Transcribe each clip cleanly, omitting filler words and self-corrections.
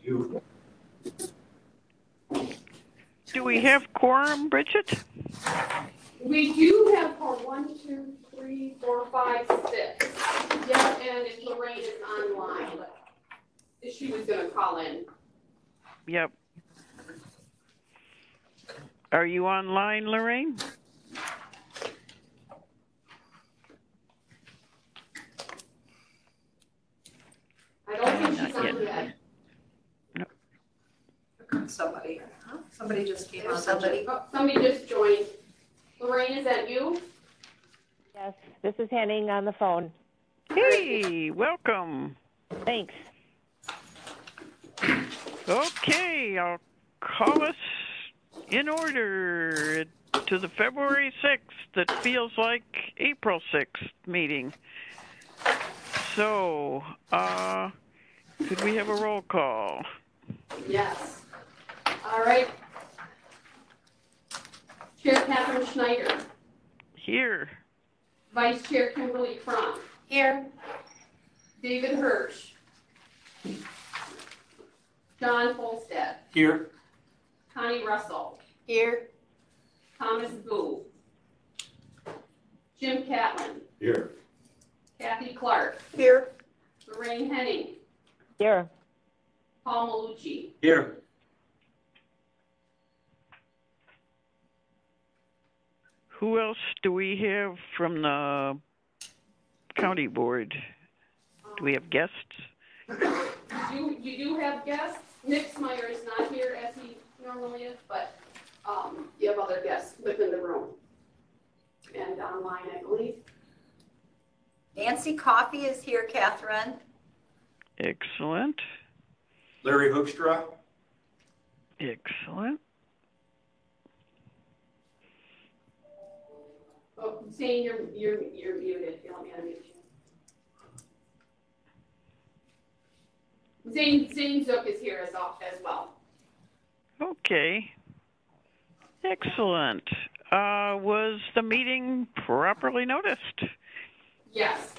You. Do we have quorum, Bridget? We do have for 1, 2, 3, 4, 5, 6. Yeah, and if Lorraine is online, but she was gonna call in. Yep. Are you online, Lorraine? I don't think Not she's on yet. yet. Somebody just came on. Somebody just joined. Lorraine, is that you? Yes, this is Henning on the phone. Hey, welcome. Thanks. Okay, I'll call us in order to the February 6th that feels like April 6th meeting. So, could we have a roll call? Yes. All right. Chair Catherine Schneider. Here. Vice Chair Kimberly Cronk. Here. David Hirsch. John Holstead. Here. Connie Russell. Here. Thomas Boo. Jim Catlin. Here. Kathy Clark. Here. Lorraine Henning. Here. Paul Malucci. Here. Who else do we have from the county board? Do we have guests? You do have guests. Nick Smyer is not here as he normally is, but you have other guests within the room and online, I believe. Nancy Coffey is here, Catherine. Excellent. Larry Hoekstra. Excellent. Oh, Zane, you're muted. Let me unmute you. Zane Zook is here as well. Okay. Excellent. Was the meeting properly noticed? Yes.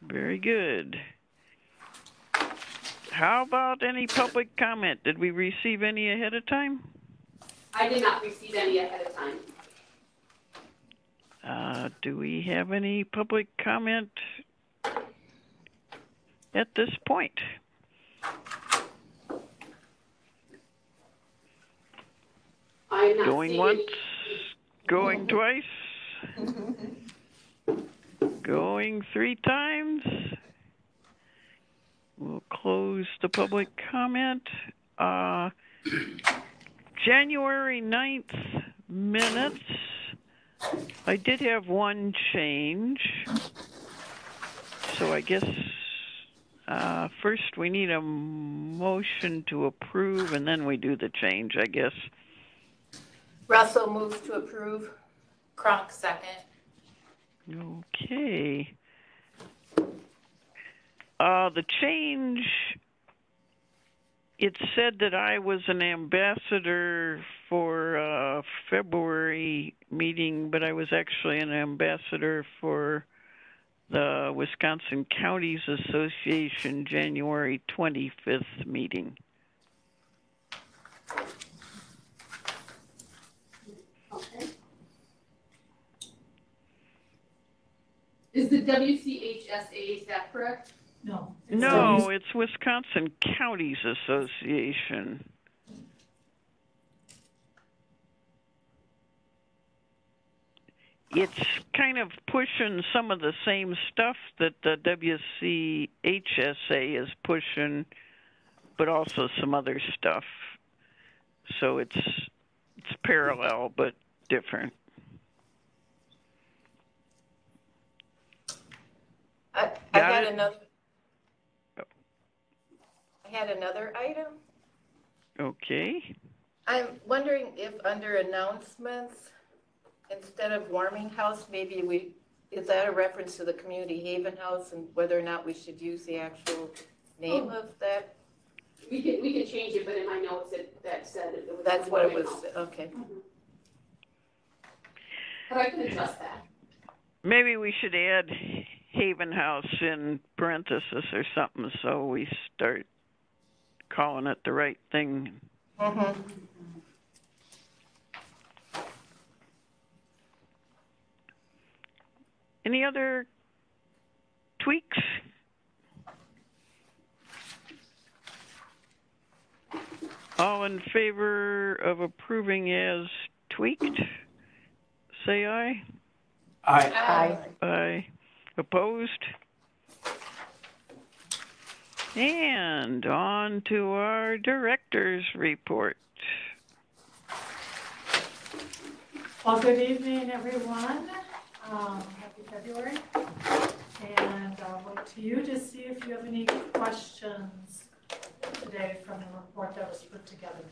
Very good. How about any public comment? Did we receive any ahead of time? I did not receive any ahead of time. Do we have any public comment at this point? I am not Going seeing once, any. going twice, going 3 times. We'll close the public comment. January 9th minutes. I did have one change. So I guess first we need a motion to approve and then we do the change, I guess. Russell moves to approve. Cronk second. Okay. The change, it said that I was an ambassador for a February meeting, but I was actually an ambassador for the Wisconsin Counties Association January 25th meeting. Okay. Is the WCHSA, is that correct? No. No, it's Wisconsin Counties Association. It's kind of pushing some of the same stuff that the WCHSA is pushing, but also some other stuff. So it's parallel but different. I had another item. Okay. I'm wondering if under announcements, instead of warming house, maybe is that a reference to the community haven house and whether or not we should use the actual name of that? We can change it, but in my notes that said it was. That's what it was, okay. But I can adjust that. Maybe we should add Haven House in parentheses or something so we start calling it the right thing. Mm-hmm. Any other tweaks? All in favor of approving as tweaked, say aye. Aye. Aye. Aye. Opposed? And on to our director's report. Well, good evening, everyone. Happy February. And I'll look to you to see if you have any questions today from the report that was put together.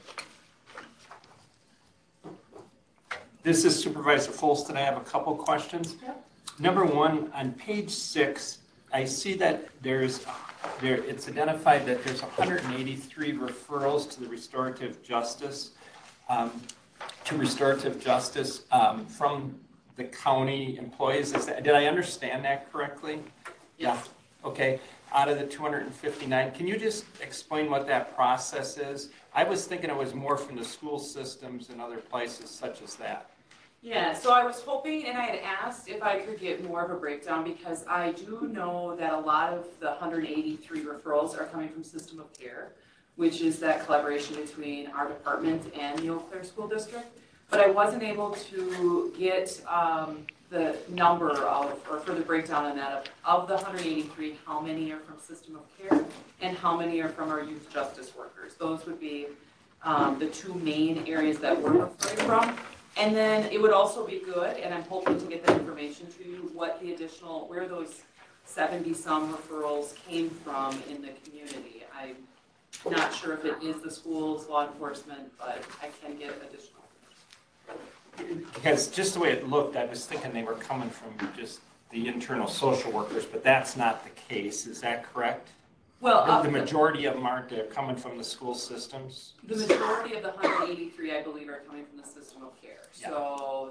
This is Supervisor Folston. I have a couple questions. Yep. Number one, on page 6, I see that it's identified that there's 183 referrals to the restorative justice, from the county employees. Did I understand that correctly? Yes. Yeah. Okay. Out of the 259, can you just explain what that process is? I was thinking it was more from the school systems and other places such as that. Yeah, so I was hoping, and I had asked if I could get more of a breakdown, because I do know that a lot of the 183 referrals are coming from System of Care, which is that collaboration between our department and the Eau Claire School District. But I wasn't able to get the number of, or further breakdown on that of the 183, how many are from System of Care and how many are from our youth justice workers. Those would be the two main areas that we're referring from. And then it would also be good, and I'm hoping to get that information to you, where those 70-some referrals came from in the community. I'm not sure if it is the schools, law enforcement, but I can get additional. Because just the way it looked, I was thinking they were coming from just the internal social workers, but that's not the case. Is that correct? Well, the majority of them aren't coming from the school systems? The majority of the 183, I believe, are coming from the System of Care. Yeah. So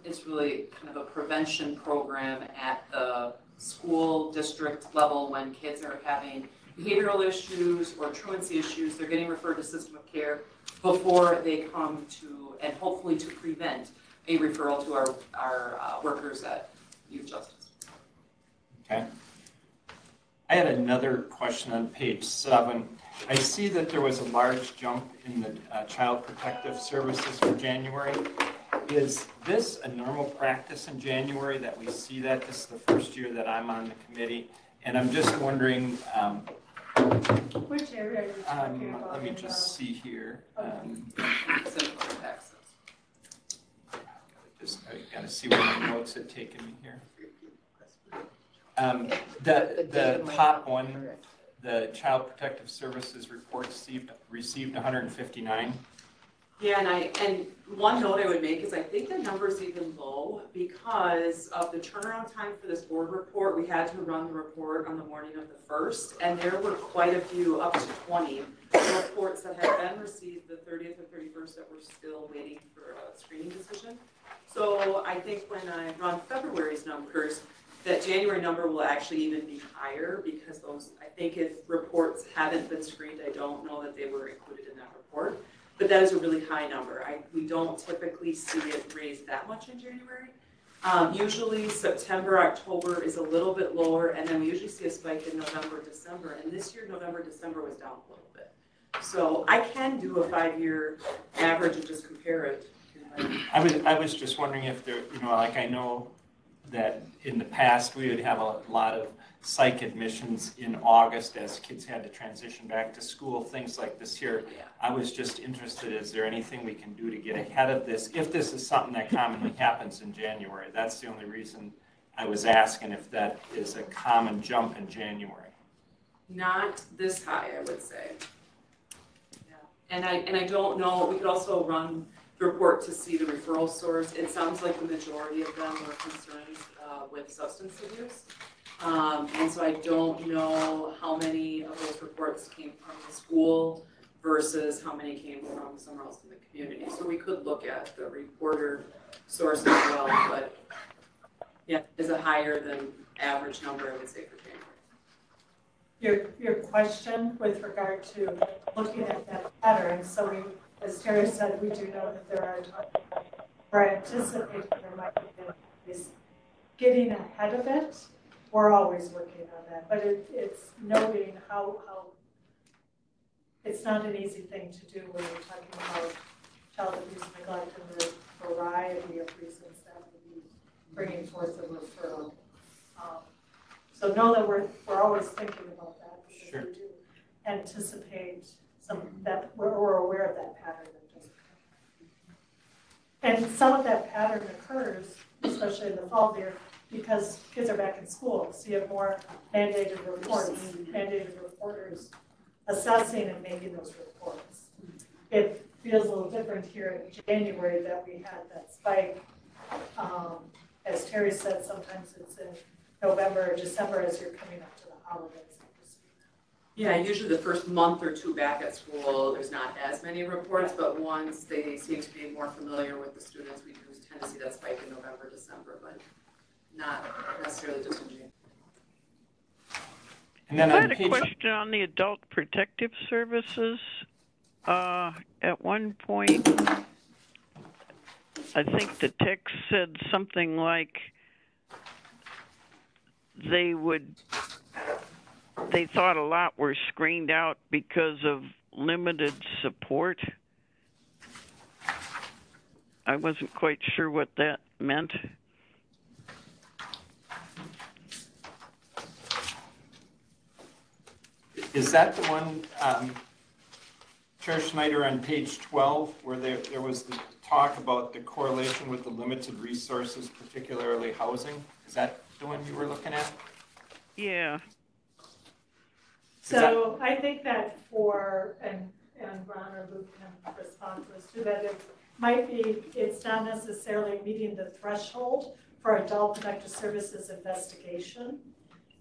it's really kind of a prevention program at the school district level. When kids are having behavioral issues or truancy issues, they're getting referred to System of Care before they come to, and hopefully to prevent a referral to our workers at Youth Justice. Okay. I had another question on page 7. I see that there was a large jump in the Child Protective Services for January. Is this a normal practice in January that we see that? This is the first year that I'm on the committee, and I'm just wondering. Which area are you talking about? Let me just see here. I got to see where my notes had taken me here. The top one, the Child Protective Services report received 159. Yeah, and one note I would make is I think the number is even low because of the turnaround time for this board report. We had to run the report on the morning of the 1st, and there were quite a few, up to 20 reports that had been received the 30th or 31st that were still waiting for a screening decision. So I think when I run February's numbers, that January number will actually even be higher, because those, I think if reports haven't been screened, I don't know that they were included in that report. But that is a really high number. We don't typically see it raised that much in January. Usually September, October is a little bit lower, and then we usually see a spike in November, December. And this year, November, December was down a little bit. So I can do a 5-year average and just compare it. I was just wondering if there, like I know that in the past we would have a lot of psych admissions in August as kids had to transition back to school, things like this here. Yeah. I was just interested, is there anything we can do to get ahead of this? If this is something that commonly happens in January, that's the only reason I was asking if that is a common jump in January. Not this high, I would say. Yeah. And I don't know, we could also run the report to see the referral source. It sounds like the majority of them were concerns with substance abuse. And so I don't know how many of those reports came from the school versus how many came from somewhere else in the community. So we could look at the reporter source as well, but yeah, is a higher than average number, I would say, for January. your question with regard to looking at that pattern. So we, as Terry said, we do know that there are times where I anticipate there might be an increase. Getting ahead of it, we're always working on that, but it's noting how it's not an easy thing to do when you're talking about child abuse and neglect and the variety of reasons that would be bringing forth a referral. So know that we're always thinking about that because Sure. we do anticipate that we're aware of that pattern that does occur. And some of that pattern occurs, especially in the fall here, because kids are back in school. So you have more mandated reports, mandated reporters assessing and making those reports. It feels a little different here in January that we had that spike. As Terry said, sometimes it's in November or December as you're coming up to the holidays. Yeah, usually the first month or two back at school, there's not as many reports, but once they seem to be more familiar with the students, we do tend to see that spike in November, December, but not necessarily just in January. And then I on had a page, question on the Adult Protective Services. At one point, I think the text said something like they thought a lot were screened out because of limited support. I wasn't quite sure what that meant. is that the one, Chair Schneider, on page 12, where there was the talk about the correlation with the limited resources, particularly housing? Is that the one you were looking at? Yeah. So I think that and Ron or Luke can respond to this too, that it might be, it's not necessarily meeting the threshold for Adult Protective Services investigation.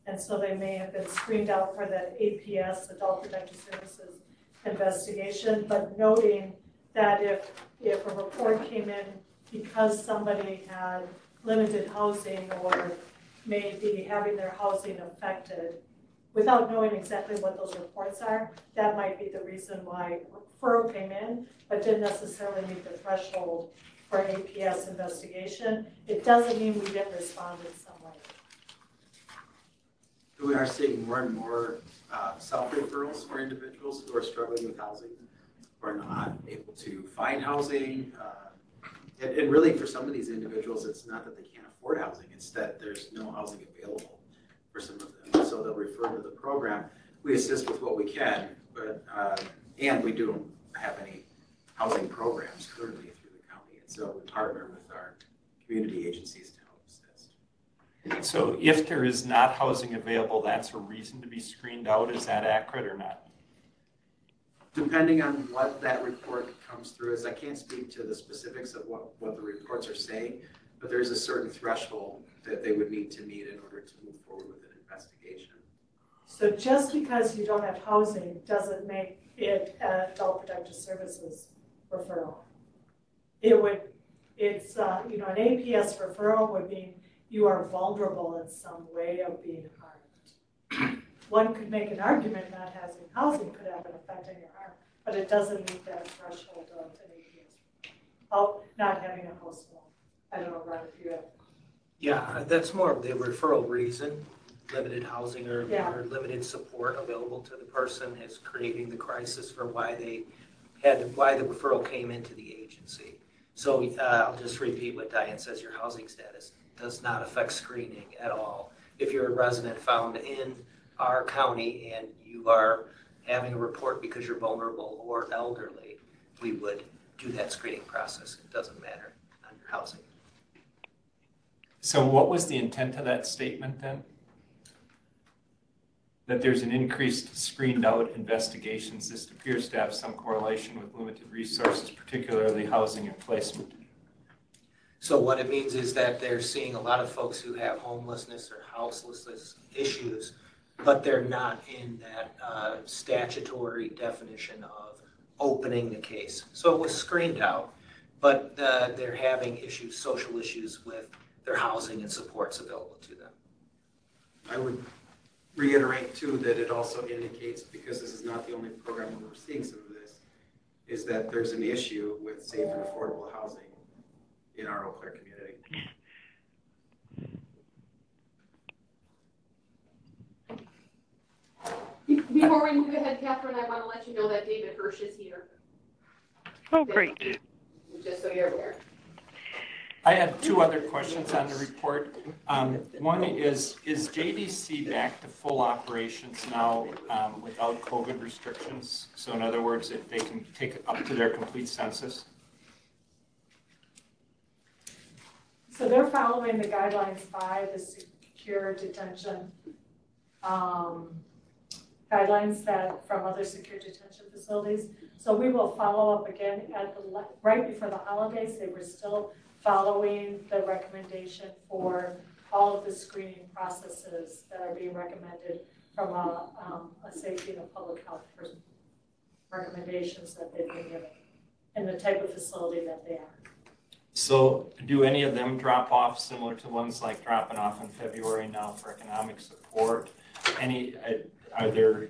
And so they may have been screened out for that APS, Adult Protective Services investigation, but noting that if a report came in because somebody had limited housing or may be having their housing affected, without knowing exactly what those reports are, that might be the reason why referral came in, but didn't necessarily meet the threshold for APS investigation. It doesn't mean we didn't respond in some way. We are seeing more and more self-referrals for individuals who are struggling with housing, who are not able to find housing. And really for some of these individuals, it's not that they can't afford housing, it's that there's no housing available for some of them. So they'll refer to the program. We assist with what we can, but and we don't have any housing programs currently through the county. And so we partner with our community agencies to help assist. So if there is not housing available, that's a reason to be screened out. Is that accurate or not? Depending on what that report comes through as, I can't speak to the specifics of what the reports are saying, but there's a certain threshold that they would need to meet in order to move forward with an investigation. So just because you don't have housing doesn't make it an Adult Protective Services referral. It's an APS referral would mean you are vulnerable in some way of being harmed. One could make an argument not having housing could have an effect on your harm, but it doesn't meet that threshold of an APS. Oh, not having a house loan. I don't know, Ron, if you have. Yeah, that's more of the referral reason. Limited housing or limited support available to the person is creating the crisis for why the referral came into the agency. So I'll just repeat what Diane says. Your housing status does not affect screening at all. If you're a resident found in our county and you are having a report because you're vulnerable or elderly, we would do that screening process. It doesn't matter on your housing. So what was the intent of that statement then? That there's an increased screened out investigations. This appears to have some correlation with limited resources, particularly housing and placement. So what it means is that they're seeing a lot of folks who have homelessness or houselessness issues, but they're not in that statutory definition of opening the case. So it was screened out, but they're having issues, social issues with their housing and supports available to them. I would reiterate too that it also indicates, because this is not the only program where we're seeing some of this, is that there's an issue with safe and affordable housing in our Eau Claire community. Before we move ahead, Catherine, I want to let you know that David Hirsch is here, Oh, great. just so you're aware. I had two other questions on the report. One is JDC back to full operations now without COVID restrictions? So in other words, if they can take it up to their complete census? So they're following the guidelines by the secure detention guidelines that from other secure detention facilities. So we will follow up again at the right before the holidays. They were still following the recommendation for all of the screening processes that are being recommended from a safety and a public health recommendations that they've been given in the type of facility that they are. So do any of them drop off similar to ones like dropping off in February now for economic support? Are there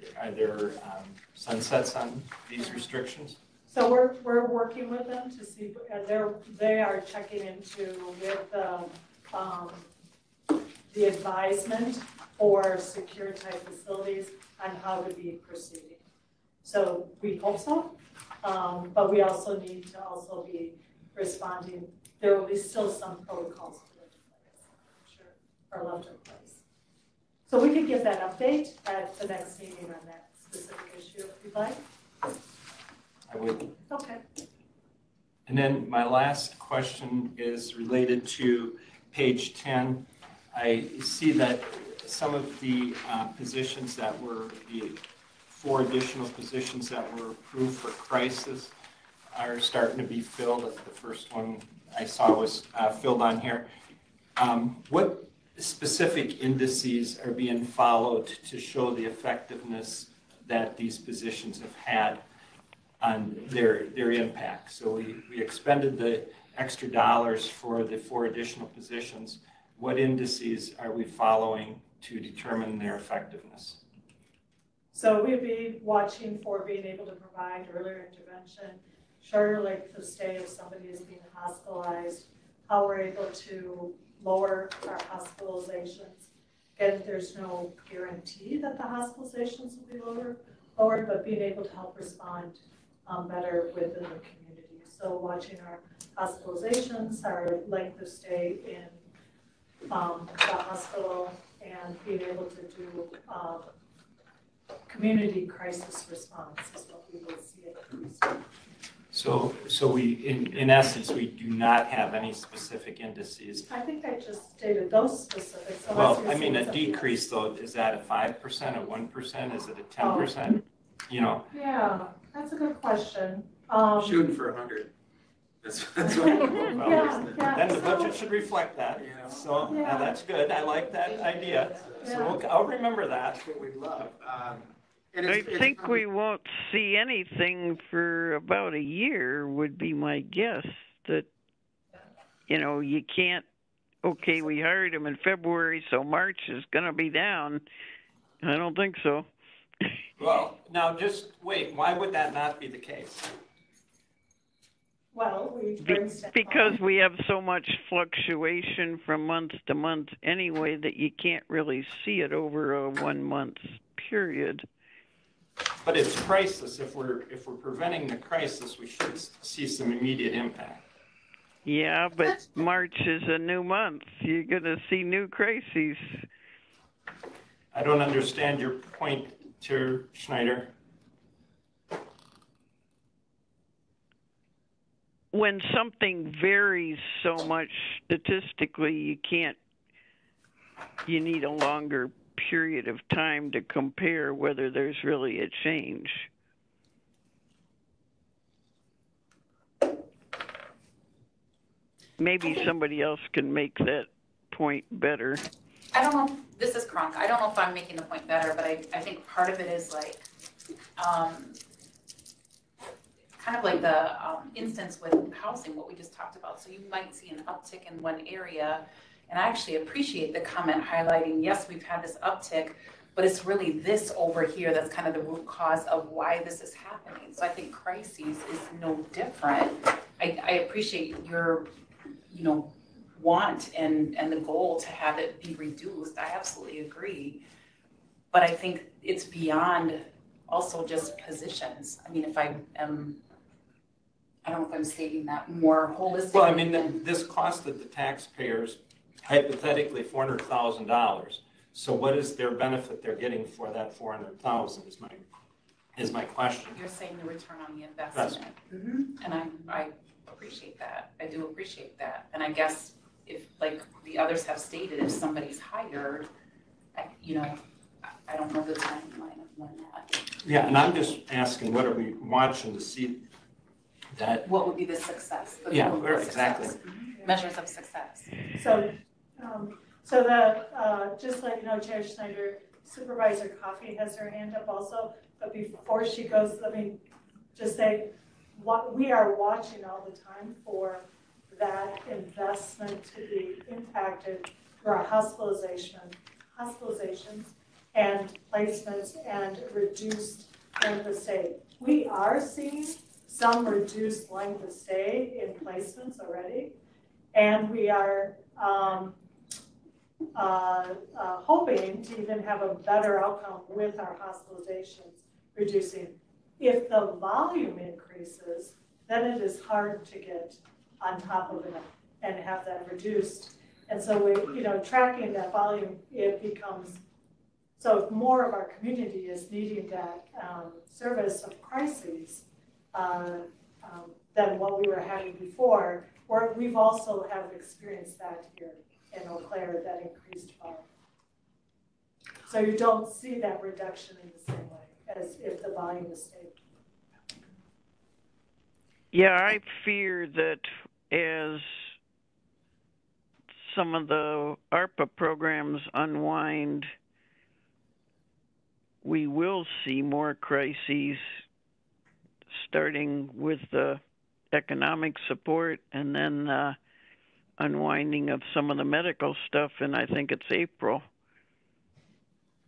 sunsets on these restrictions? So we're working with them to see, they are checking into with the advisement for secure type facilities on how to be proceeding. So we hope so, but we also need to also be responding. There will be still some protocols put in place, I'm sure, are left in place. So we could give that update at the next meeting on that specific issue if you'd like. I would. Okay. And then my last question is related to page 10. I see that some of the positions that were, the 4 additional positions that were approved for crisis are starting to be filled. The first one I saw was filled on here. What specific indices are being followed to show the effectiveness that these positions have had on their impact? So we expended the extra dollars for the 4 additional positions. What indices are we following to determine their effectiveness? So we'd be watching for being able to provide earlier intervention, shorter length of stay if somebody is being hospitalized, how we're able to lower our hospitalizations. Again, there's no guarantee that the hospitalizations will be lowered, but being able to help respond better within the community. So watching our hospitalizations, our length of stay in the hospital, and being able to do community crisis response is what we will see at. So we, in essence, we do not have any specific indices. I think I just stated those specifics. So Well, I mean, a decrease though, is that a 5%, a 1%, is it a 10%? You know? Yeah, that's a good question. Shooting for 100. That's what Yeah, Then the budget should reflect that, you know, so Yeah. That's good, I like that idea. Yeah. So I'll remember that. That's what we'd love. And I it's think we won't see anything for about a year would be my guess. That, you know, you can't, okay, we hired him in February, so March is going to be down. I don't think so. Well, now just wait, why would that not be the case? Well, we bring staff Because on. we have so much fluctuation from month to month anyway that you can't really see it over a 1 month period. But it's crisis. If we're preventing the crisis, we should see some immediate impact. Yeah, but March is a new month. You're going to see new crises. I don't understand your point, Chair Schneider. When something varies so much statistically, you need a longer period of time to compare whether there's really a change. Maybe somebody else can make that point better. I don't know, this is Kronk, I don't know if I'm making the point better, but I think part of it is like, kind of like the instance with housing, what we just talked about. So you might see an uptick in one area, and I actually appreciate the comment highlighting, yes, we've had this uptick, but it's really this over here that's kind of the root cause of why this is happening. So I think crises is no different. I appreciate your, want and the goal to have it be reduced. I absolutely agree. But I think it's beyond also just positions. I mean, if I don't know if I'm stating that more holistically. Well, I mean, this costed the taxpayers hypothetically $400,000. So what is their benefit they're getting for that $400,000 is my question. You're saying the return on the investment. Mm-hmm. And I appreciate that. I do appreciate that. And I guess if, like the others have stated, if somebody's hired, I don't know the timeline of when that. Yeah, and I'm just asking, what are we watching to see that? What would be the success? Yeah, exactly. Measures of success. So, just to let you know, Chair Schneider, Supervisor Coffey has her hand up also, but before she goes, let me just say, what we are watching all the time for that investment to be impacted through our hospitalizations and placements and reduced length of stay. We are seeing some reduced length of stay in placements already, and we are hoping to even have a better outcome with our hospitalizations reducing. If the volume increases, then it is hard to get on top of it and have that reduced. And so we, tracking that volume, it becomes, so if more of our community is needing that service of crises than what we were having before, we've also have experienced that here in Eau Claire, that increased volume. So you don't see that reduction in the same way as if the volume is stable. Yeah, I fear that as some of the ARPA programs unwind, we will see more crises, starting with the economic support and then unwinding of some of the medical stuff, and I think it's April.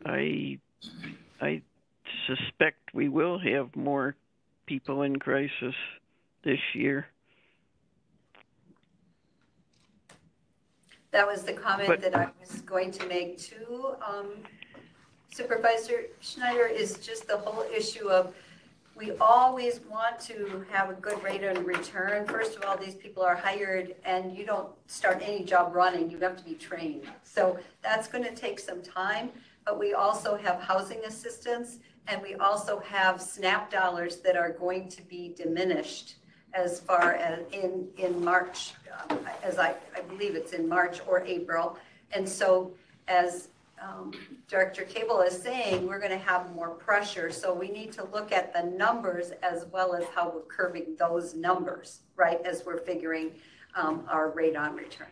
I suspect we will have more people in crisis this year. That was the comment that I was going to make too, Supervisor Schneider, is just the whole issue of we always want to have a good rate of return. First of all, these people are hired and you don't start any job running, you have to be trained. So that's going to take some time, but we also have housing assistance and we also have SNAP dollars that are going to be diminished as far as in March, as I believe it's in March or April. And so as Director Cable is saying, we're going to have more pressure. So we need to look at the numbers as well as how we're curbing those numbers, right, as we're figuring our rate on return.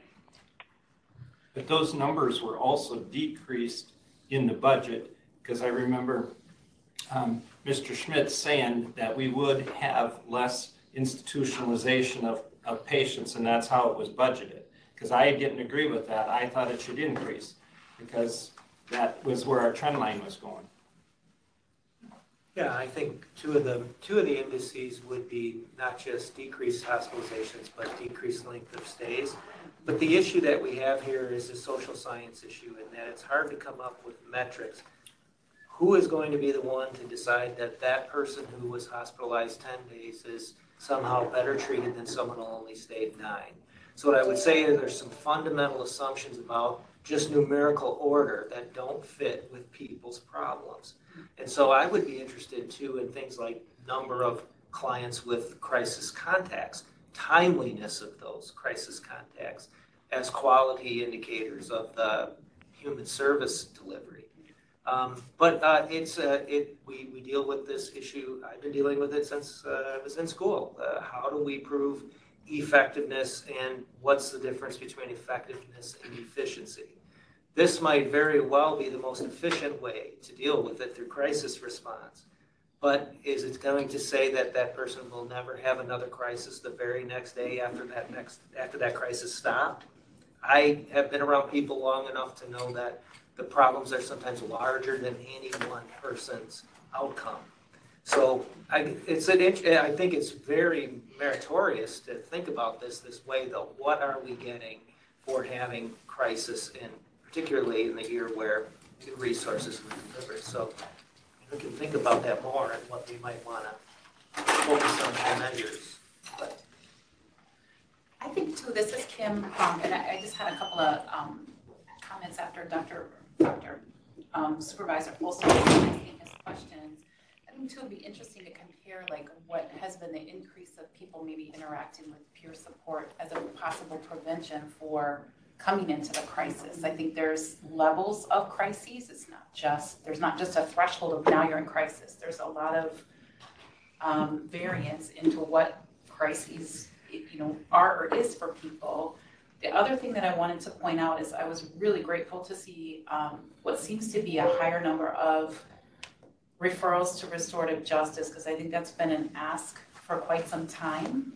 But those numbers were also decreased in the budget, because I remember Mr. Schmidt saying that we would have less institutionalization of patients, and that's how it was budgeted. Because I didn't agree with that. I thought it should increase, because that was where our trend line was going. Yeah, I think two of the indices would be not just decreased hospitalizations, but decreased length of stays. But the issue that we have here is a social science issue, in that it's hard to come up with metrics. Who is going to be the one to decide that that person who was hospitalized 10 days is somehow better treated than someone who only stayed 9? So what I would say is there's some fundamental assumptions about just numerical order that don't fit with people's problems. And so I would be interested too in things like number of clients with crisis contacts, timeliness of those crisis contacts as quality indicators of the human service delivery. We deal with this issue. I've been dealing with it since I was in school. How do we prove effectiveness, and what's the difference between effectiveness and efficiency? This might very well be the most efficient way to deal with it through crisis response. But is it going to say that that person will never have another crisis the very next day after that crisis stopped? I have been around people long enough to know that the problems are sometimes larger than any one person's outcome. So I think it's very meritorious to think about this way, though. What are we getting for having crisis, particularly in the year where new resources were delivered? So we can think about that more and what we might want to focus on for measures. But I think too, this is Kim, and I just had a couple of comments after Dr. Supervisor Folsom was asking his questions. I think too, it'd be interesting to compare like what has been the increase of people maybe interacting with peer support as a possible prevention for coming into the crisis. I think there's levels of crises. There's not just a threshold of now you're in crisis. There's a lot of variance into what crises are or is for people. The other thing that I wanted to point out is I was really grateful to see what seems to be a higher number of referrals to restorative justice, because I think that's been an ask for quite some time.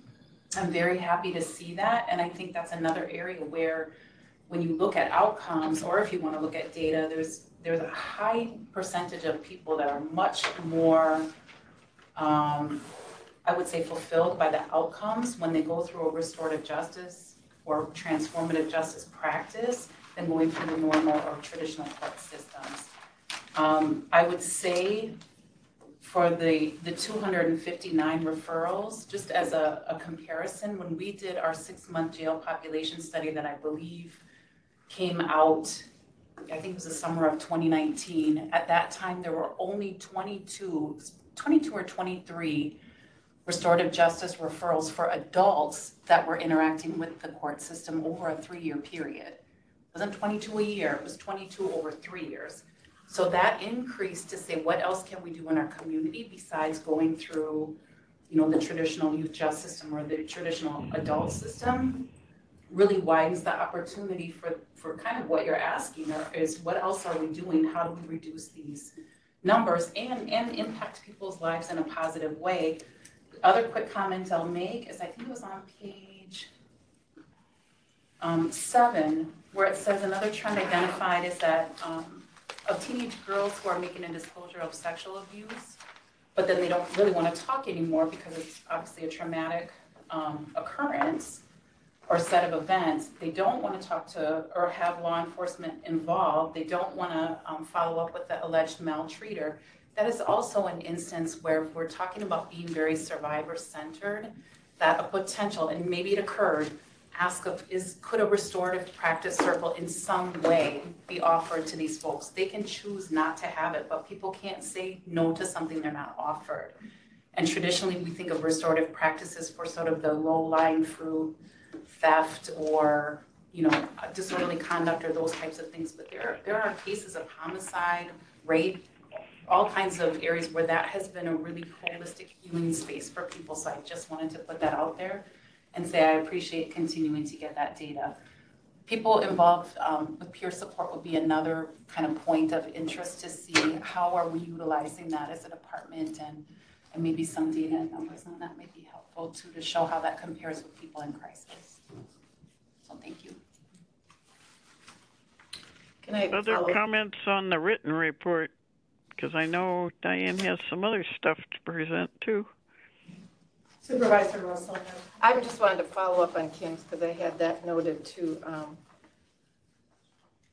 I'm very happy to see that, and I think that's another area where when you look at outcomes, or if you want to look at data, there's a high percentage of people that are much more I would say fulfilled by the outcomes when they go through a restorative justice or transformative justice practice than going through the normal or traditional court systems. I would say for the 259 referrals, just as a comparison, when we did our 6-month jail population study that I believe came out, I think it was the summer of 2019, at that time there were only 22 or 23 restorative justice referrals for adults that were interacting with the court system over a 3-year period. It wasn't 22 a year, it was 22 over 3 years. So that increased to say, what else can we do in our community besides going through, the traditional youth justice system or the traditional adult system, really widens the opportunity for kind of what you're asking is what else are we doing? How do we reduce these numbers and impact people's lives in a positive way? The other quick comment I'll make is I think it was on page 7, where it says another trend identified is that of teenage girls who are making a disclosure of sexual abuse, but then they don't really want to talk anymore because it's obviously a traumatic occurrence or set of events. They don't want to talk to or have law enforcement involved. They don't want to follow up with the alleged maltreater. That is also an instance where if we're talking about being very survivor-centered, that a potential, and maybe it occurred, could a restorative practice circle in some way be offered to these folks? They can choose not to have it, but people can't say no to something they're not offered. And traditionally, we think of restorative practices for sort of the low-lying fruit, theft, or disorderly conduct, or those types of things. But there are cases of homicide, rape, all kinds of areas where that has been a really holistic healing space for people. So I just wanted to put that out there and say I appreciate continuing to get that data. People involved with peer support would be another kind of point of interest to see how are we utilizing that as a department, and maybe some data and numbers on that may be helpful too, to show how that compares with people in crisis. So thank you. Can I Other comments on the written report? Because I know Diane has some other stuff to present too. Supervisor Russell. I just wanted to follow up on Kim's because I had that noted too.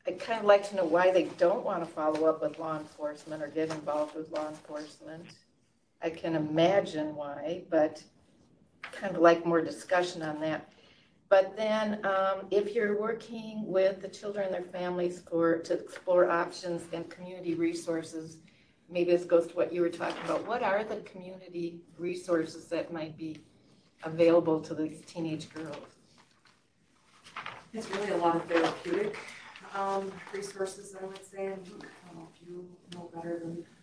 I'd kind of like to know why they don't want to follow up with law enforcement or get involved with law enforcement. I can imagine why, but kind of like more discussion on that. But then if you're working with the children and their families to explore options and community resources, maybe this goes to what you were talking about. What are the community resources that might be available to these teenage girls? It's really a lot of therapeutic resources, I would say. I don't know if you know better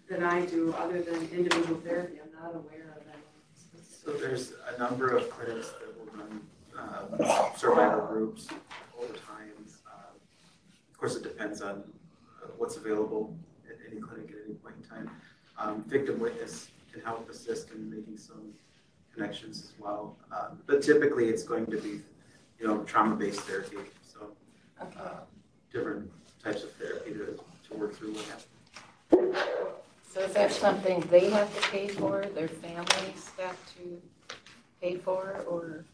than I do, other than individual therapy. I'm not aware of any. So there's a number of clinics that will run survivor groups over time. Of course, it depends on what's available at any clinic at any point in time. Victim witness can help assist in making some connections as well. But typically it's going to be, trauma-based therapy. So different types of therapy to to work through what happened. So is that something they have to pay for, their families have to pay for, or?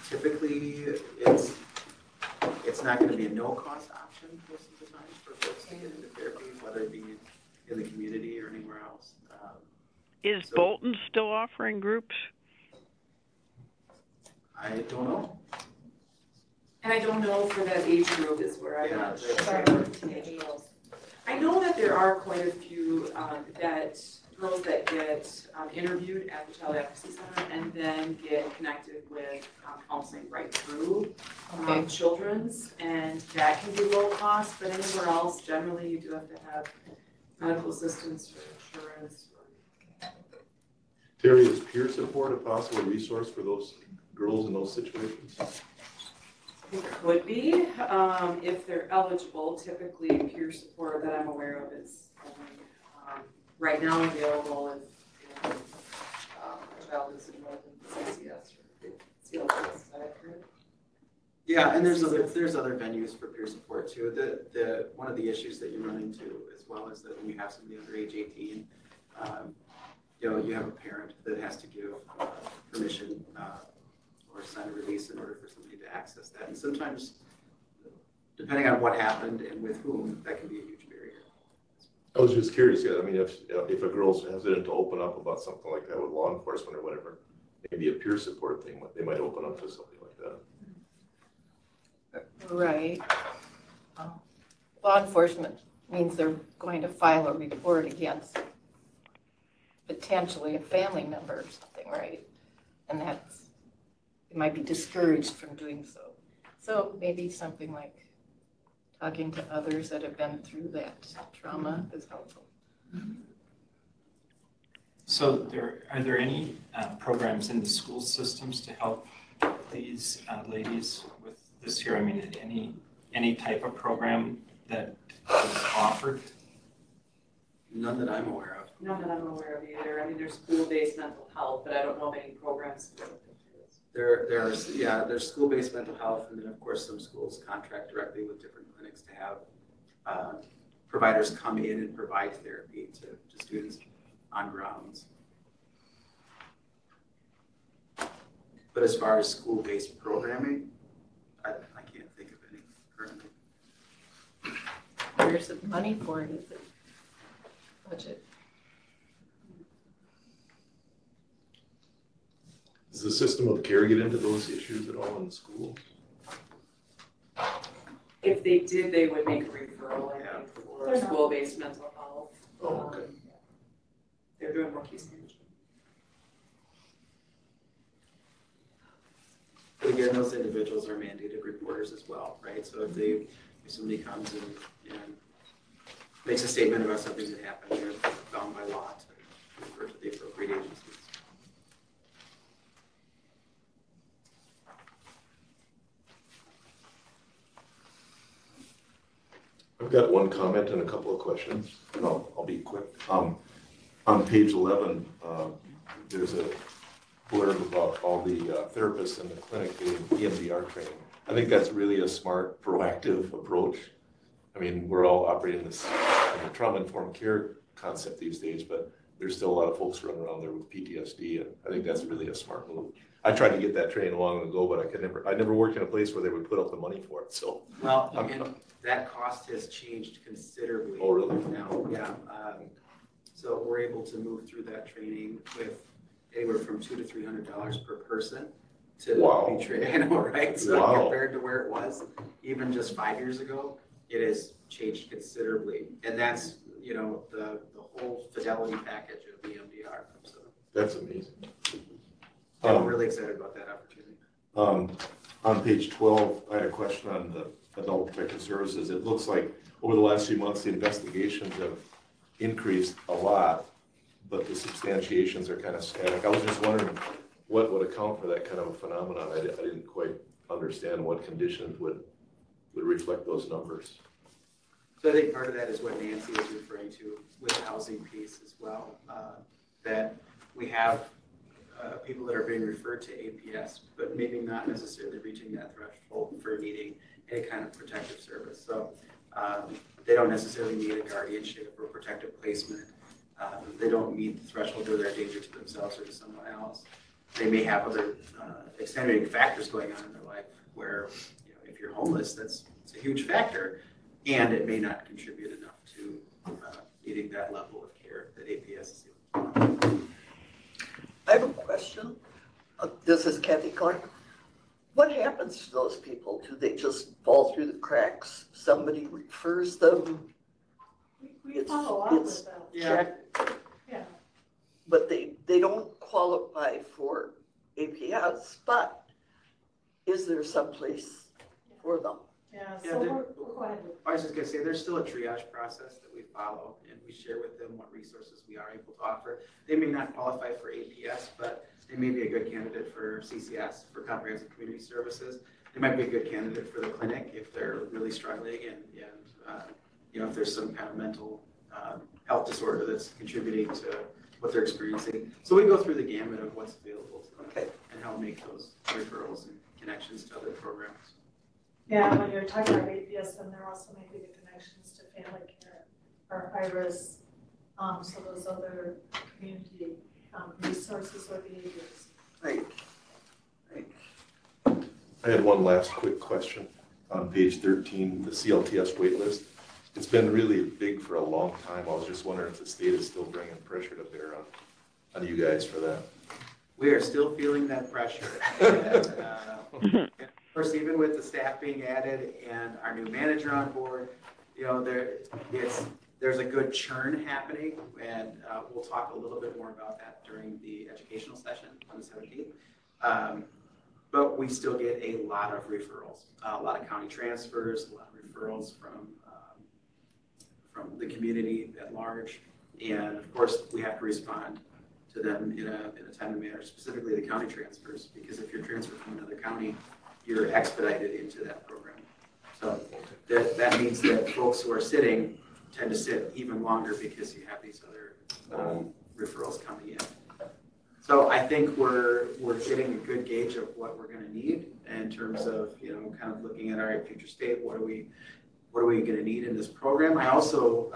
Typically, it's not going to be a no-cost option most of the time for folks to get into therapy, whether it be in the community or anywhere else. Is Bolton still offering groups? I don't know. And I don't know for that age group is where I'm not sure. I know that there are quite a few girls that get interviewed at the Child Advocacy Center and then get connected with counseling right through children's, and that can be low cost, but anywhere else, generally you do have to have medical assistance or insurance. Terry, is peer support a possible resource for those girls in those situations? It could be, if they're eligible. Typically, peer support that I'm aware of is only right now available if a child is enrolled in CCS or CLS. Is that accurate? Yeah, and there's other venues for peer support too. The one of the issues that you run into as well is that when you have somebody under age 18, you have a parent that has to give permission or sign a release in order for somebody to access that. And sometimes, depending on what happened and with whom, that can be a huge barrier. I was just curious. I mean, if a girl's hesitant to open up about something like that with law enforcement or whatever, maybe a peer support thing, they might open up to something like that. Right. Law enforcement means they're going to file a report against potentially a family member or something, right? And it might be discouraged from doing so. So maybe something like talking to others that have been through that trauma is helpful. So are there any programs in the school systems to help these ladies with this here? I mean, any type of program that is offered? None that I'm aware of. None that I'm aware of either. I mean, there's school-based mental health, but I don't know of any programs. There's school-based mental health, and then of course some schools contract directly with different clinics to have providers come in and provide therapy to students on grounds. But as far as school-based programming, I can't think of any currently. Where's the money for it? Is it budget? Does the system of care get into those issues at all in the schools? If they did, they would make a referral, I think, for school-based mental health. Oh, okay. They're doing more case management. But again, those individuals are mandated reporters as well, right? So if somebody comes and makes a statement about something that happened, they're bound by law to refer to the appropriate agencies. I've got one comment and a couple of questions, and I'll be quick. On page 11, there's a blurb about all the therapists in the clinic doing EMDR training. I think that's really a smart, proactive approach. I mean, we're all operating this in the trauma-informed care concept these days, but there's still a lot of folks running around there with PTSD, and I think that's really a smart move. I tried to get that training long ago, but I never worked in a place where they would put up the money for it. So, well, again, that cost has changed considerably. Oh, really? Now, yeah. So we're able to move through that training with anywhere from $200 to $300 per person to be trained. I know, right? So compared to where it was even just 5 years ago, it has changed considerably, and that's the whole fidelity package of the EMDR. So that's amazing. I'm really excited about that opportunity. On page 12, I had a question on the adult protective services. It looks like over the last few months, the investigations have increased a lot, but the substantiations are kind of static. I was just wondering what would account for that kind of a phenomenon. I didn't quite understand what conditions would reflect those numbers. So I think part of that is what Nancy was referring to with the housing piece as well, that we have people that are being referred to APS, but maybe not necessarily reaching that threshold for needing any kind of protective service. So they don't necessarily need a guardianship or protective placement. They don't meet the threshold where they're a danger to themselves or to someone else. They may have other extenuating factors going on in their life where, if you're homeless, it's a huge factor, and it may not contribute enough to needing that level of care that APS is doing. I have a question. This is Kathy Clark. What happens to those people? Do they just fall through the cracks? Somebody refers them? We follow up with them. Yeah. Yeah. But they don't qualify for APS, but is there some place for them? Yeah, Yeah, so go ahead. I was just gonna say, there's still a triage process that we follow, and we share with them what resources we are able to offer. They may not qualify for APS, but they may be a good candidate for CCS, for Comprehensive Community Services. They might be a good candidate for the clinic if they're really struggling and if there's some kind of mental health disorder that's contributing to what they're experiencing. So we go through the gamut of what's available to them and how to make those referrals and connections to other programs. Yeah, when you're talking about APS, then there also may be the connections to family care or IRIS, so those other community resources or behaviors. Right. I had one last quick question on page 13, the CLTS waitlist. It's been really big for a long time. I was just wondering if the state is still bringing pressure to bear on you guys for that. We are still feeling that pressure. And, of course, even with the staff being added and our new manager on board, there's a good churn happening, and we'll talk a little bit more about that during the educational session on the 17th. But we still get a lot of referrals, a lot of county transfers, a lot of referrals from the community at large, and of course we have to respond to them in a timely manner, specifically the county transfers, because if you're transferred from another county, you're expedited into that program. So that means that folks who are sitting tend to sit even longer because you have these other referrals coming in. So I think we're getting a good gauge of what we're going to need in terms of kind of looking at our future state. What are we going to need in this program? I also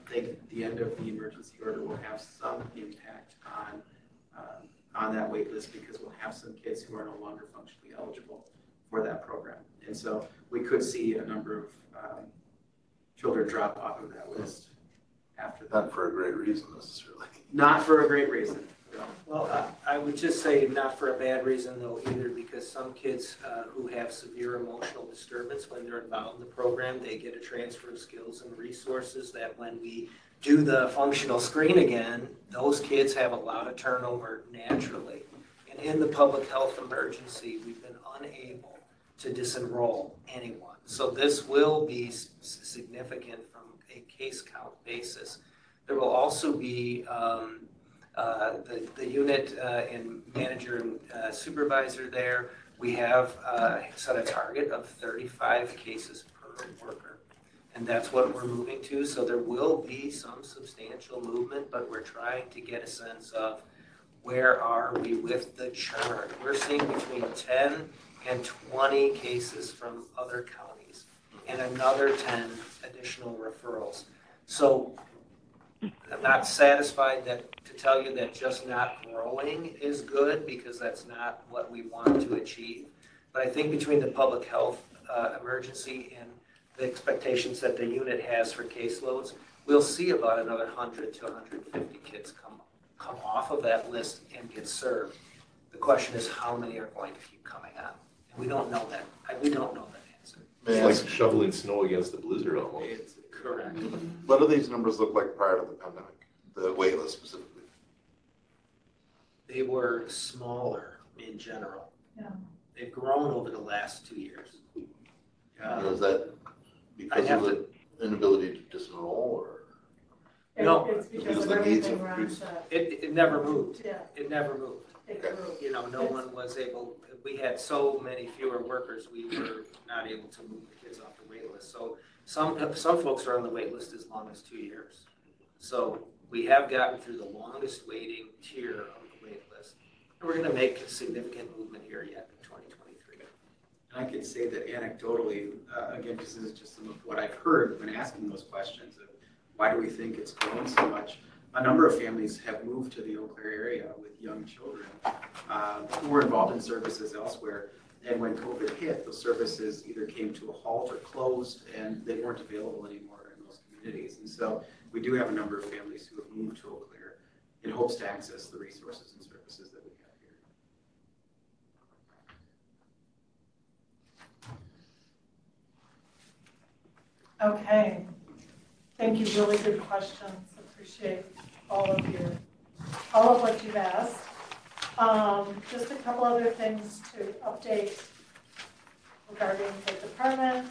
think the end of the emergency order will have some impact on that wait list, because we'll have some kids who are no longer functionally eligible for that program. And so we could see a number of children drop off of that list after that. Not for a great reason necessarily. Not for a great reason. Well, I would just say not for a bad reason though either, because some kids who have severe emotional disturbance, when they're involved in the program, they get a transfer of skills and resources that when we do the functional screen again, those kids have a lot of turnover naturally. And in the public health emergency, we've been unable to disenroll anyone. So this will be significant from a case count basis. There will also be the unit and manager and supervisor there. We have set a target of 35 cases per worker, and that's what we're moving to. So there will be some substantial movement, but we're trying to get a sense of where are we with the churn. We're seeing between 10 and 20 cases from other counties and another 10 additional referrals. So I'm not satisfied to tell you that just not growing is good, because that's not what we want to achieve. But I think between the public health emergency and the expectations that the unit has for caseloads, we'll see about another 100 to 150 kids come off of that list and get served. The question is how many are going to keep coming on? And we don't know that. We don't know that answer. It's like shoveling snow against the blizzard almost. It's correct. What do these numbers look like prior to the pandemic, the wait list specifically? They were smaller in general. Yeah. They've grown over the last 2 years. Is that because of the inability to disenroll, or? No, It's because of the needs everything of Ron groups. said. It never moved. Yeah, It never moved. it grew. No one was able, we had so many fewer workers, we were not able to move the kids off the wait list. So some folks are on the wait list as long as 2 years. So we have gotten through the longest waiting tier of the wait list. And we're going to make a significant movement here yet in 2023. And I could say that anecdotally, again, because this is just some of what I've heard when asking those questions of why do we think it's grown so much. A number of families have moved to the Eau Claire area with young children who were involved in services elsewhere. And when COVID hit, those services either came to a halt or closed, and they weren't available anymore in those communities. And so we do have a number of families who have moved to Eau Claire in hopes to access the resources and services that we have here. Okay. Thank you, really good questions. Appreciate all of what you've asked. Just a couple other things to update regarding the department.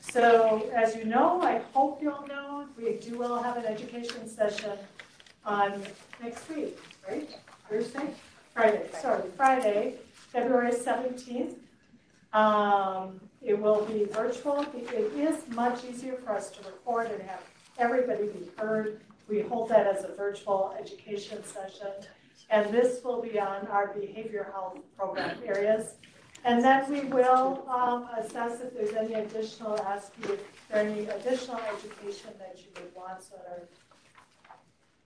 So as you know, I hope you'll know, we will have an education session on next week, right? Friday, February 17th. It will be virtual. It is much easier for us to record and have everybody be heard. We hold that as a virtual education session. And this will be on our behavioral health program areas. And then we will assess if there's any additional, ask you if there any additional education that you would want. So at our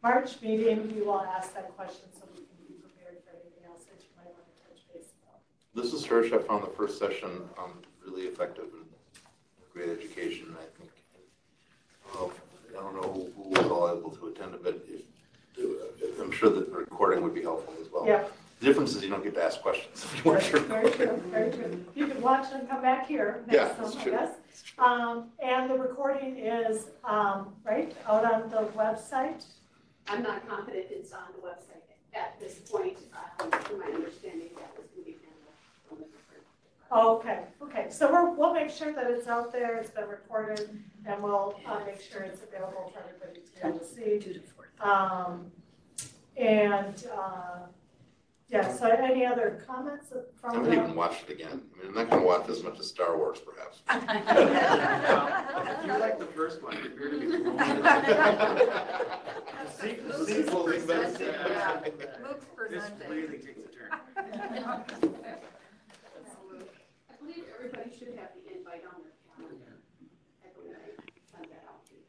March meeting, we will ask that question so we can be prepared for anything else that you might want to touch base about. This is Hirsch. I found the first session really effective and great education. I think I don't know who was all able to attend it, but I'm sure that the recording would be helpful as well. Yeah. The difference is you don't get to ask questions if you weren't sure. Very true, very true. You can watch and come back here next time, I guess. And the recording is, right, out on the website? I'm not confident it's on the website at this point. From my understanding, that was going to be handled from the different. Oh, okay. So we'll make sure that it's out there, it's been recorded, and we'll make sure it's available for everybody to be able to see. Yeah, so any other comments from I haven't even watched it again. I mean, I'm not going to watch as much as Star Wars, perhaps. If you like the first one, you're going to be blown Sequel is better. This really takes a turn. I believe everybody should have the invite on their calendar. I believe I sent that out to you.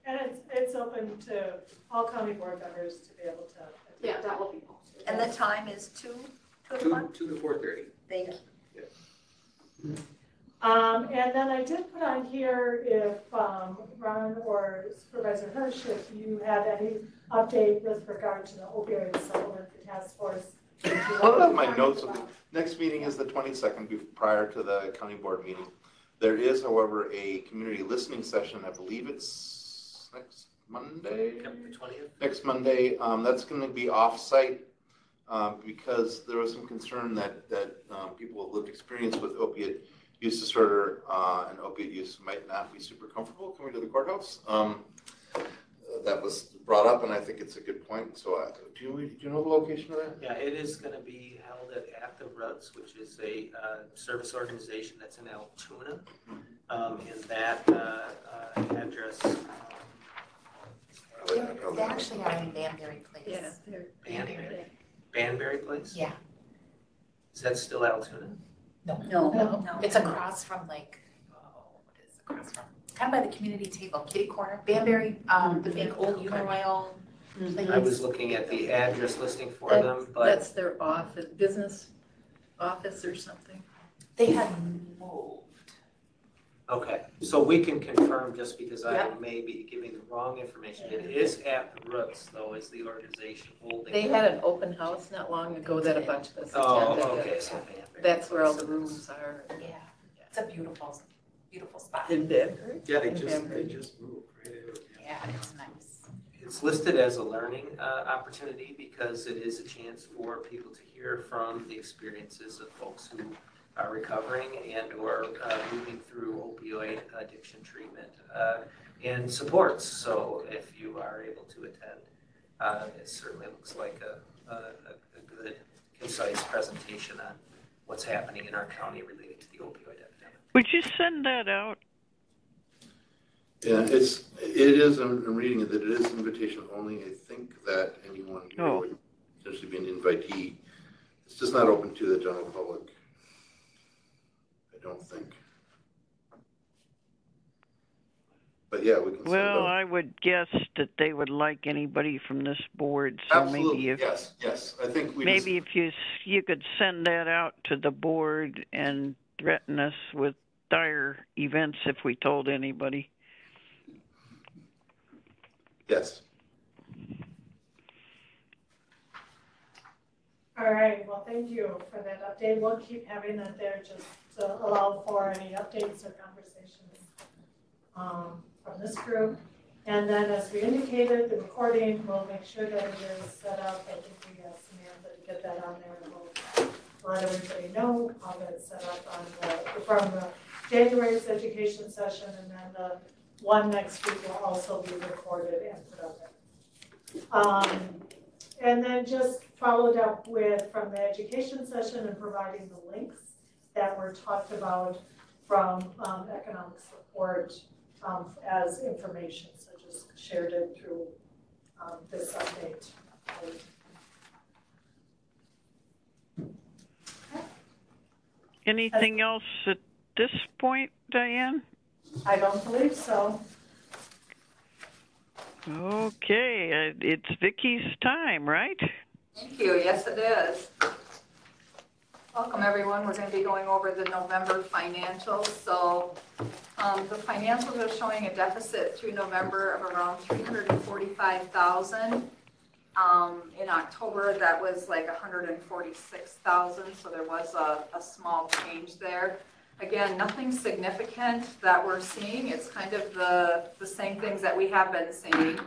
And it's open to all county board members to be able to. Yeah, that will be posted. And the time is 2 o'clock? 2 to 4:30. Thank you. And then I did put on here if Ron or Supervisor Hirsch, if you had any update with regard to the opioid settlement, the task force. My notes of the next meeting is the 22nd, prior to the county board meeting. There is, however, a community listening session. I believe it's next Monday. The 20th. Next Monday. That's going to be off-site because there was some concern that people with lived experience with opiate use disorder and opiate use might not be super comfortable coming to the courthouse. That was brought up, and I think it's a good point. So, do you know the location of that? Yeah, it is going to be held at the Roots, which is a service organization that's in Altoona. And that address. They actually are in Banbury Place. Yeah, they're Banbury Place? Yeah. Is that still Altoona? No. It's across from what is across from? Kind of by the community table, kitty corner. Banbury, the big old Uniroyal place. I was looking at the address listing for them, but. That's their office, business office or something. They have moved. Okay, so we can confirm, just because I may be giving the wrong information. It is at the Roots, though, is the organization holding. They had an open house not long ago that a bunch of us Oh, attended. okay, so That's where all the rooms are. Yeah, it's a beautiful spot. In Banbury? Yeah, they In just Banbury. moved right in. Yeah, it's nice. It's listed as a learning opportunity because it is a chance for people to hear from the experiences of folks who are recovering and or moving through opioid addiction treatment and supports. So if you are able to attend, it certainly looks like a good, concise presentation on what's happening in our county related to the opioid epidemic. Would you send that out? Yeah, it is, I'm reading it, that it is invitation only. I think that anyone here would potentially be an invitee. It's just not open to the general public, I don't think. But yeah, we can send Well, out. I would guess that they would like anybody from this board, so Absolutely, maybe if yes, I think we maybe if you could send that out to the board and threaten us with dire events if we told anybody. yes. All right, well, thank you for that update. We'll keep having that there just to allow for any updates or conversations from this group. And then as we indicated, the recording, we'll make sure that it is set up. I think we have Samantha to get that on there, and we'll let everybody know how that's set up on from the January's education session, and then the one next week will also be recorded and put up there. And then just followed up with from the education session and providing the links that were talked about from economic support as information. So just shared it through this update. Anything else at this point, Diane? I don't believe so. Okay, it's Vicky's time, right? Thank you. Yes, it is. Welcome, everyone. We're going to be going over the November financials. So the financials are showing a deficit through November of around $345,000. In October, that was like $146,000. So there was a small change there. Again, nothing significant that we're seeing. It's kind of the same things that we have been seeing.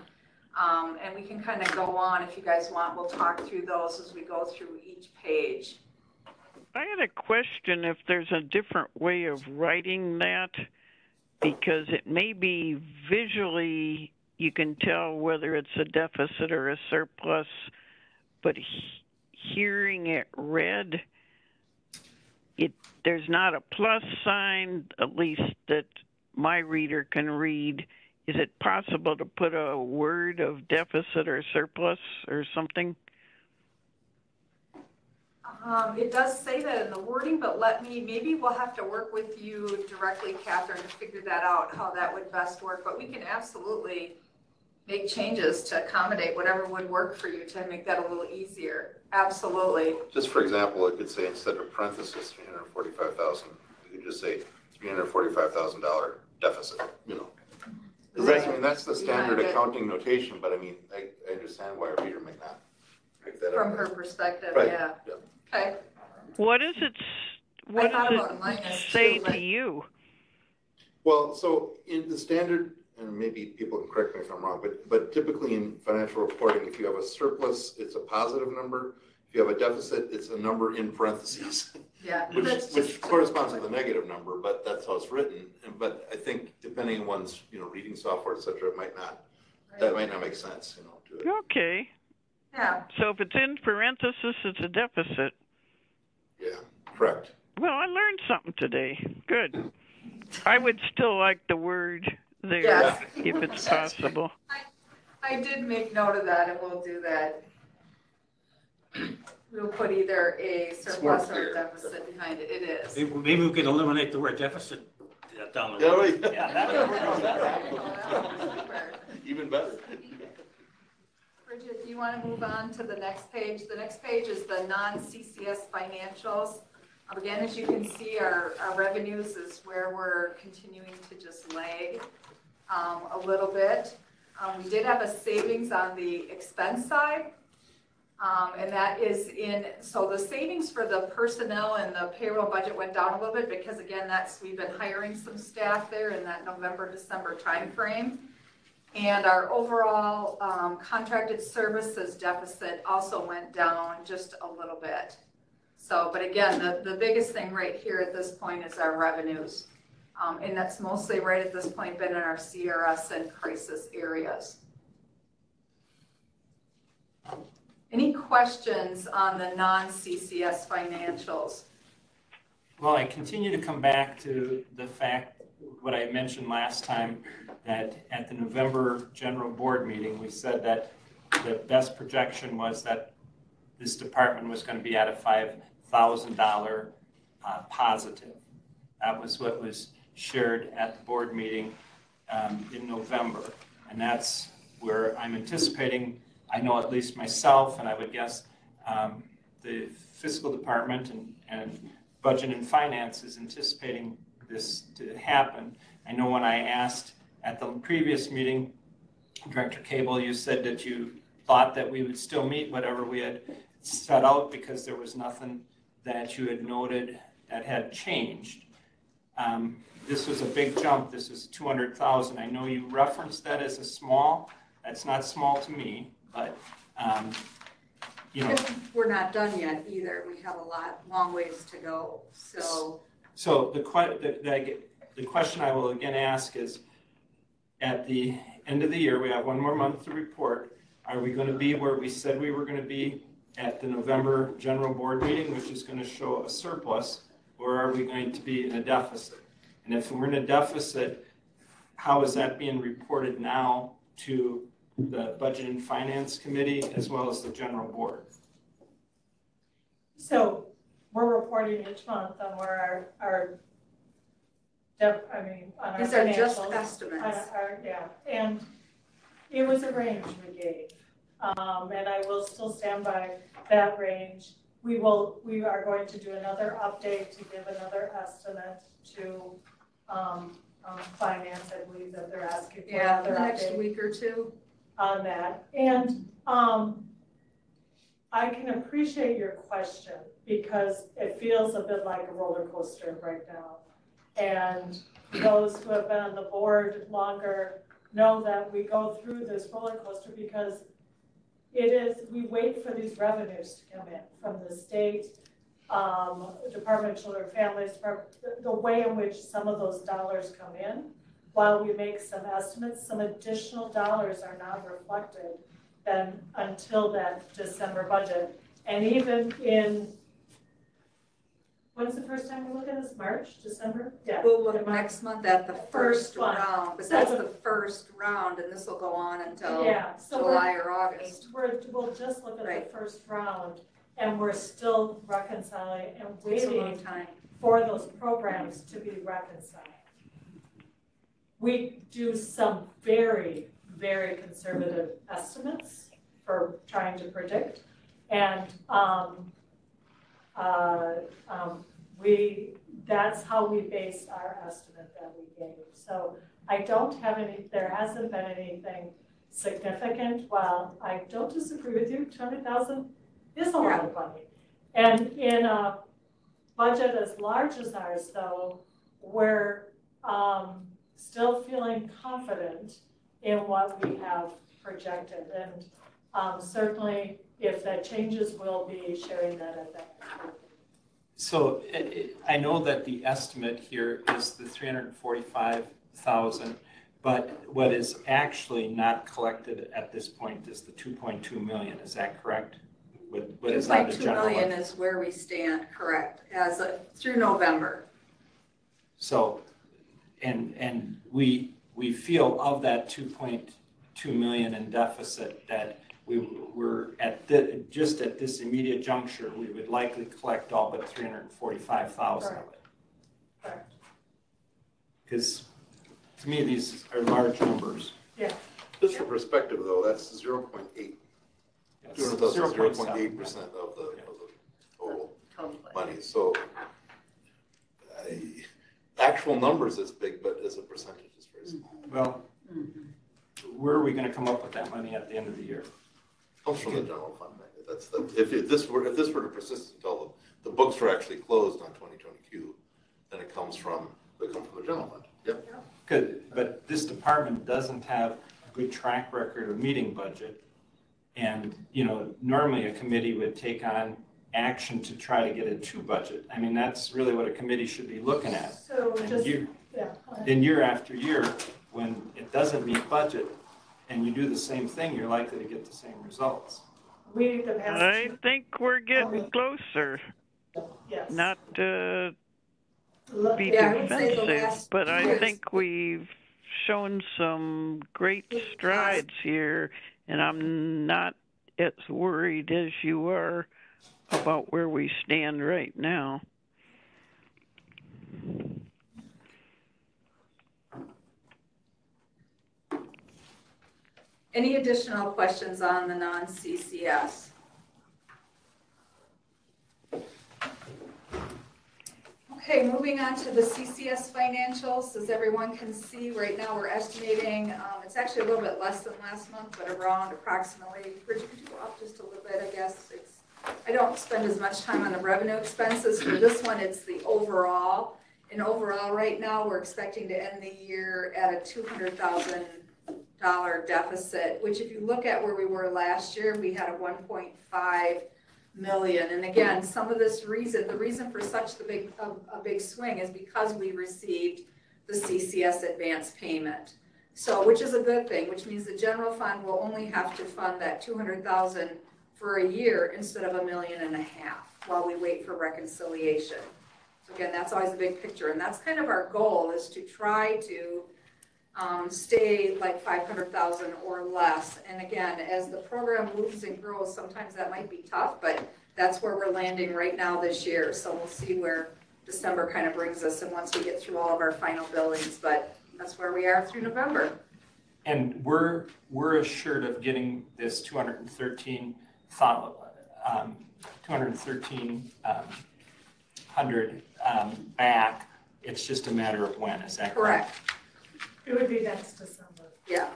And we can kind of go on if you guys want. We'll talk through those as we go through each page. I had a question if there's a different way of writing that, because it may be visually you can tell whether it's a deficit or a surplus, but hearing it read, there's not a plus sign, at least that my reader can read. Is it possible to put a word of deficit or surplus or something? It does say that in the wording, but maybe we'll have to work with you directly, Catherine, to figure that out, how that would best work. But we can absolutely make changes to accommodate whatever would work for you to make that a little easier. Absolutely. Just for example, it could say instead of parenthesis 345,000, you could just say $345,000 deficit, you know. I mean, that's the standard accounting notation, but I mean, I understand why a reader may not pick that up. From her perspective, Right. yeah. Okay. What does it say to you? Well, so in the standard, and maybe people can correct me if I'm wrong, but typically in financial reporting, if you have a surplus, it's a positive number. If you have a deficit, it's a number in parentheses. Yeah. which corresponds with a negative number, but that's how it's written. But I think depending on one's reading software, et cetera, it might not. Right. That might not make sense, to it. Okay. Yeah. So if it's in parentheses, it's a deficit. Yeah, correct. Well, I learned something today. Good. I would still like the word there, yes. if it's possible. I did make note of that, and we'll do that. We'll put either a surplus or a deficit behind it. It is. Maybe we can eliminate the word deficit down the road. Even better. Bridget, do you want to move on to the next page? The next page is the non-CCS financials. Again, as you can see, our revenues is where we're continuing to just lag a little bit. We did have a savings on the expense side. And that is so the savings for the personnel and the payroll budget went down a little bit because again, we've been hiring some staff there in that November, December timeframe. And our overall contracted services deficit also went down just a little bit. So, but again, the biggest thing right here at this point is our revenues. And that's mostly right at this point been in our CRS and crisis areas. Any questions on the non-CCS financials? Well, I continue to come back to the fact, what I mentioned last time, that at the November General Board meeting, we said that the best projection was that this department was going to be at a $5,000 positive. That was what was shared at the board meeting in November. And that's where I'm anticipating, I know at least myself, and I would guess the fiscal department and budget and finance is anticipating this to happen. I know when I asked at the previous meeting, Director Cable, you said that you thought that we would still meet whatever we had set out because there was nothing that you had noted that had changed. This was a big jump. This was 200,000. I know you referenced that as a small. That's not small to me, but you know. We're not done yet either. We have a long ways to go. So the question I will again ask is, at the end of the year, we have one more month to report. Are we going to be where we said we were going to be at the November general board meeting, which is going to show a surplus, or are we going to be in a deficit? And if we're in a deficit, how is that being reported now to the Budget and Finance Committee as well as the general board? So we're reporting each month on where our on our These are just financials, estimates. Yeah, and it was a range we gave. And I will still stand by that range. We are going to do another update to give another estimate to finance. I believe that they're asking for another the next update week or two on that. And I can appreciate your question because it feels a bit like a roller coaster right now. And those who have been on the board longer know that we go through this roller coaster because we wait for these revenues to come in from the state, Department of Children and Families, the way in which some of those dollars come in. While we make some estimates, some additional dollars are not reflected then until that December budget. And even when's the first time we look at this? March, December? Yeah. We'll look next month at the first one. round, but So that's the first round, and this will go on until July or August. We'll just look at the first round, and we're still reconciling and waiting for those programs to be reconciled. We do some very, very conservative estimates for trying to predict, and that's how we base our estimate that we gave. So I don't have there hasn't been anything significant. While I don't disagree with you, 200,000 is a lot of money. And in a budget as large as ours, though, we're still feeling confident in what we have projected. And certainly, if that changes, we'll be sharing that at that point. So I know that the estimate here is the 345,000, but what is actually not collected at this point is the 2.2 million. Is that correct? What is on the 2.2 general million ledger? is where we stand, correct, through November. So, and we feel of that 2.2 million in deficit that we were just at this immediate juncture, we would likely collect all but 345,000 of it. Correct. Because to me, these are large numbers. Yeah. Just for perspective though, that's 0.8. 0.8% of the total money. So actual numbers is big, but as a percentage is very small. Well, where are we going to come up with that money at the end of the year? Comes from the general fund. That's if this were to persist until the books were actually closed on 2022, then it comes from the general fund. Yep. But this department doesn't have a good track record of meeting budget, and normally a committee would take on action to try to get it to budget. I mean, that's really what a committee should be looking at. So and year after year, when it doesn't meet budget, and you do the same thing, you're likely to get the same results. I think we're getting closer. Yes. Not to be defensive, but I think we've shown some great strides here, and I'm not as worried as you are about where we stand right now. Any additional questions on the non-CCS? Okay, moving on to the CCS financials. As everyone can see, right now we're estimating, it's actually a little bit less than last month, but around approximately, could you go up just a little bit, I guess. I don't spend as much time on the revenue expenses. For this one, it's the overall. And overall, right now, we're expecting to end the year at a $200,000 deficit, which if you look at where we were last year, we had a 1.5 million. And again, some of this reason, the reason for such a big swing is because we received the CCS advance payment. So, which is a good thing, which means the general fund will only have to fund that 200,000 for a year instead of $1.5 million while we wait for reconciliation. So again, that's always a big picture, and that's kind of our goal, is to try to stay like 500,000 or less. And again, as the program moves and grows, sometimes that might be tough, but that's where we're landing right now this year. So we'll see where December kind of brings us, and once we get through all of our final billings, but that's where we are through November. And we're assured of getting this 213,100 back. It's just a matter of when. Is that correct? Correct. It would be next December. Yeah.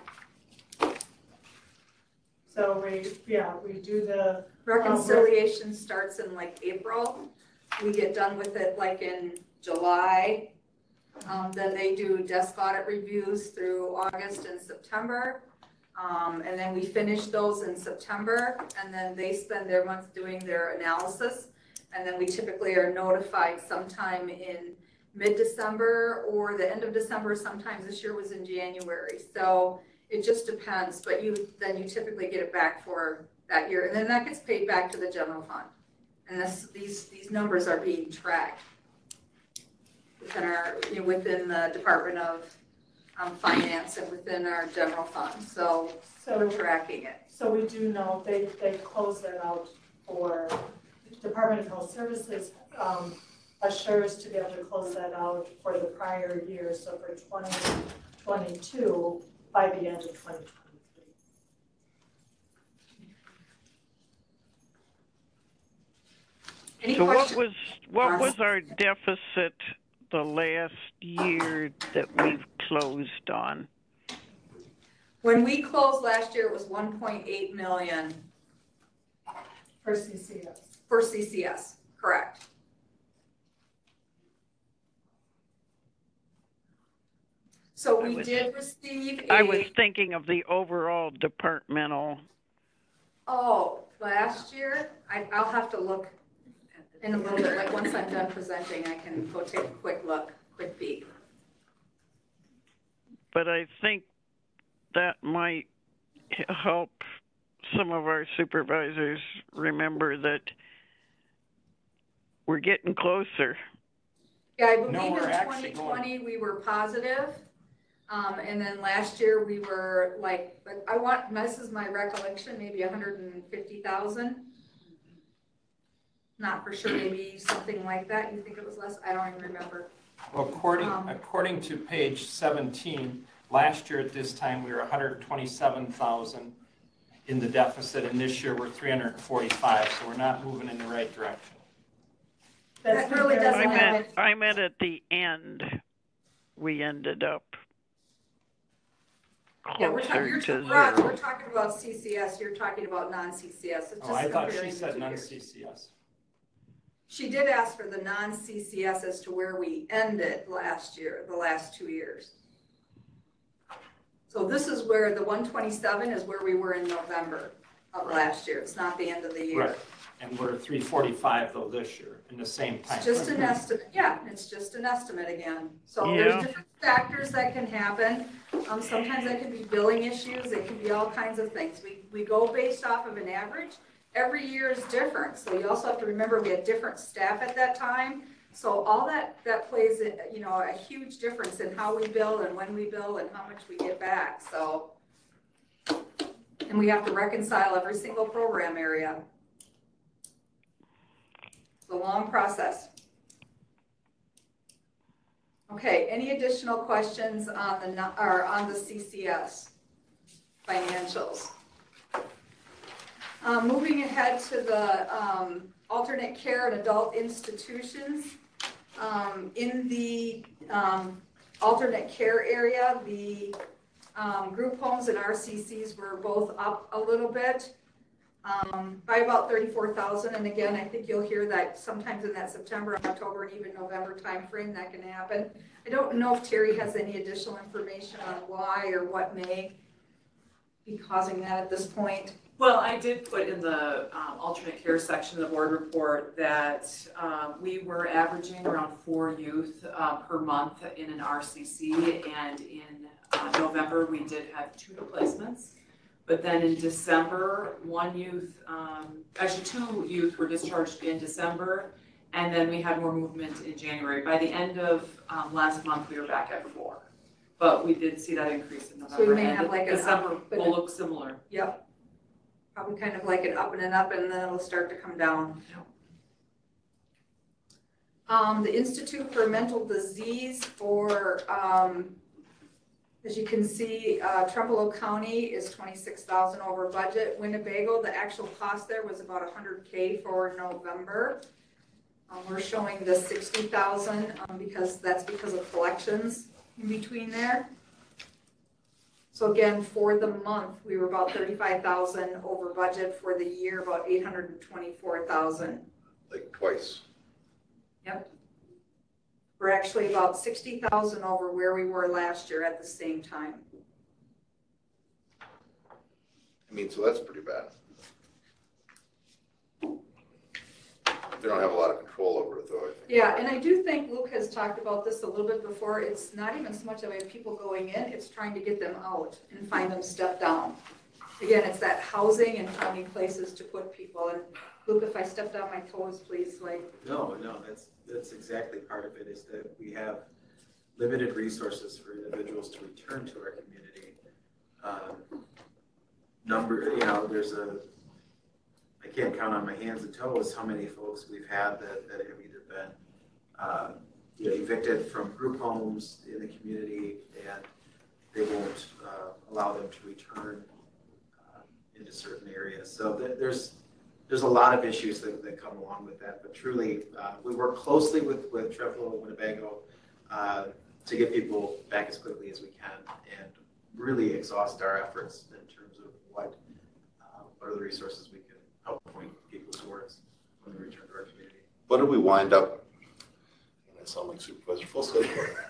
So we do the reconciliation starts in like April. We get done with it like in July. Then they do desk audit reviews through August and September. And then we finish those in September, and then they spend their month doing their analysis. And then we typically are notified sometime in mid-December or the end of December. Sometimes this year was in January. So it just depends, but then you typically get it back for that year. And then that gets paid back to the general fund. And these numbers are being tracked within the Department of Finance and within our general fund. So we're tracking it. So we do know they close that out for Department of Health Services, assures to be able to close that out for the prior year. So for 2022 by the end of 2023. So what was our deficit the last year that we've closed on? When we closed last year, it was 1.8 million. For CCS. For CCS, correct. So we did receive I was thinking of the overall departmental. Oh, last year? I'll have to look in a little bit, like once I'm done presenting, I can go take a quick peek. But I think that might help some of our supervisors remember that we're getting closer. Yeah, I believe in 2020 we were positive. And then last year we were like, this is my recollection, maybe 150,000. Not for sure, maybe something like that. You think it was less? I don't even remember. Well, according to page 17, last year at this time we were 127,000 in the deficit, and this year we're 345. So we're not moving in the right direction. That really doesn't happen. I meant at the end, we ended up closer to zero. We're talking about CCS. You're talking about non-CCS. Oh, I thought she said non-CCS. She did ask for the non-CCS as to where we ended last year, the last 2 years. So this is where the 127 is where we were in November of last year. It's not the end of the year. Right. And we're 345 though this year in the same time. It's just an estimate. Yeah, it's just an estimate again. So there's different factors that can happen. Sometimes that can be billing issues. It can be all kinds of things. We go based off of an average. Every year is different. So you also have to remember we had different staff at that time. So all that plays a huge difference in how we bill and when we bill and how much we get back. So And we have to reconcile every single program area. It's a long process. Okay, any additional questions on the CCS financials? Moving ahead to the alternate care and adult institutions. In the alternate care area, the group homes and RCCs were both up a little bit by about 34,000. And again, I think you'll hear that sometimes in that September, October, and even November timeframe that can happen. I don't know if Terry has any additional information on why or what may be causing that at this point. Well, I did put in the alternate care section of the board report that we were averaging around 4 youth per month in an RCC, and in November we did have 2 replacements. But then in December, 1 youth, actually 2 youth were discharged in December, and then we had more movement in January. By the end of last month, we were back at 4. But we did see that increase in November. So we may have like December will look similar. Yep. Probably kind of like an up and an up, and then it'll start to come down. The Institute for Mental Disease for, as you can see, Trumbull County is 26,000 over budget. Winnebago, the actual cost there was about 100K for November. We're showing the 60,000 because that's because of collections in between there. So again, for the month, we were about 35,000 over budget. For the year, about 824,000. Like twice. Yep. We're actually about 60,000 over where we were last year at the same time. I mean, so that's pretty bad. They don't have a lot of control over it, though, I think. Yeah, and I do think Luke has talked about this a little bit before. It's not even so much of people going in, it's trying to get them out and find them step down. Again, it's that housing and finding places to put people. And Luke, if I stepped on my toes, please, like. No, that's exactly part of it, is that we have limited resources for individuals to return to our community. I can't count on my hands and toes how many folks we've had that have either been evicted from group homes in the community, and they won't allow them to return into certain areas. So there's a lot of issues that come along with that, but truly we work closely with Trumbull and Winnebago to get people back as quickly as we can, and really exhaust our efforts in terms of what are the resources we can help point people towards when they return to our community. What did we wind up, and I sound like Supervisor Fulstead here,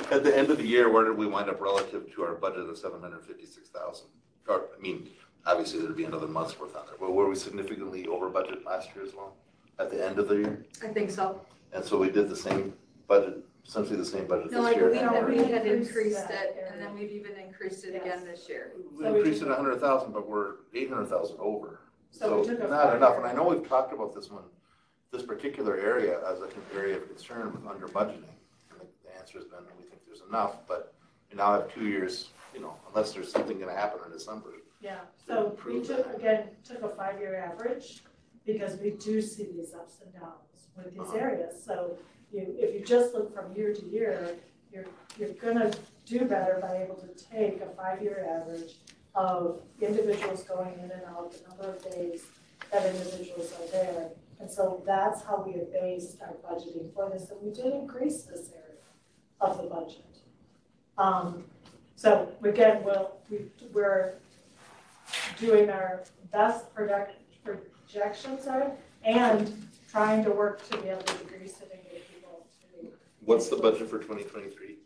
at the end of the year, where did we wind up relative to our budget of 756,000? Or, I mean, obviously there'd be another month's worth on there, but were we significantly over budget last year as well, at the end of the year? I think so. And so we did the same budget, essentially the same budget No, this I year? believe that we had increased it, and then we've even increased it again this year. We increased it 100,000, but we're 800,000 over. So not enough, and I know we've talked about this one, this particular area as an area of concern with under budgeting. And the answer has been, we think there's enough, but we now have 2 years, unless there's something gonna happen in December. Yeah, so we took a 5-year average, because we do see these ups and downs with these areas. So if you just look from year to year, you're gonna do better by able to take a 5-year average of individuals going in and out, the number of days that individuals are there. And so that's how we have based our budgeting for this, and we did increase this area of the budget. So again, we're doing our best projections and trying to work to be able to decrease it and get people to. What's the budget for 2023?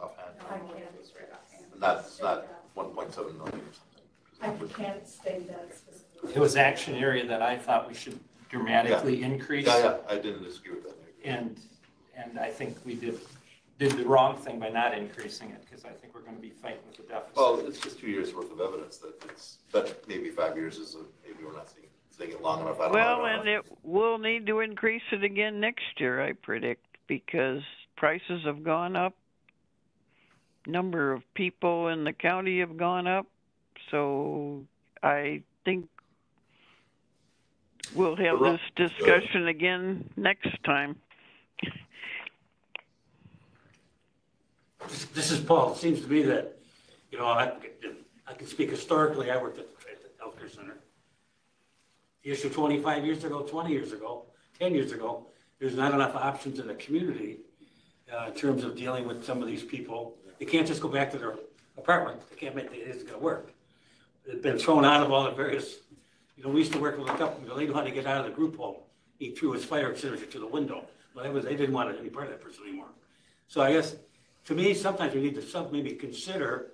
Offhand? I can't. It's not 1.7 million or something. I can't state that specifically. It was action area that I thought we should dramatically increase. Yeah, I didn't disagree with that. And I think we did the wrong thing by not increasing it, because I think we're going to be fighting with the deficit. Well, it's just 2 years worth of evidence that maybe 5 years is maybe we're not seeing it long enough. We'll need to increase it again next year, I predict, because prices have gone up, number of people in the county have gone up, So I think we'll have this discussion again next time. This is Paul. It seems to me that, you know, I can speak historically. I worked at the healthcare center. The issue 25 years ago, 20 years ago, 10 years ago, there's not enough options in the community in terms of dealing with some of these people. They can't just go back to their apartment. They can't make it. It isn't going to work. They've been thrown out of all the various, you know, we used to work with a couple, they knew how to get out of the group home. He threw his fire extinguisher to the window. But they didn't want any part of that person anymore. So I guess, to me, sometimes we need to maybe consider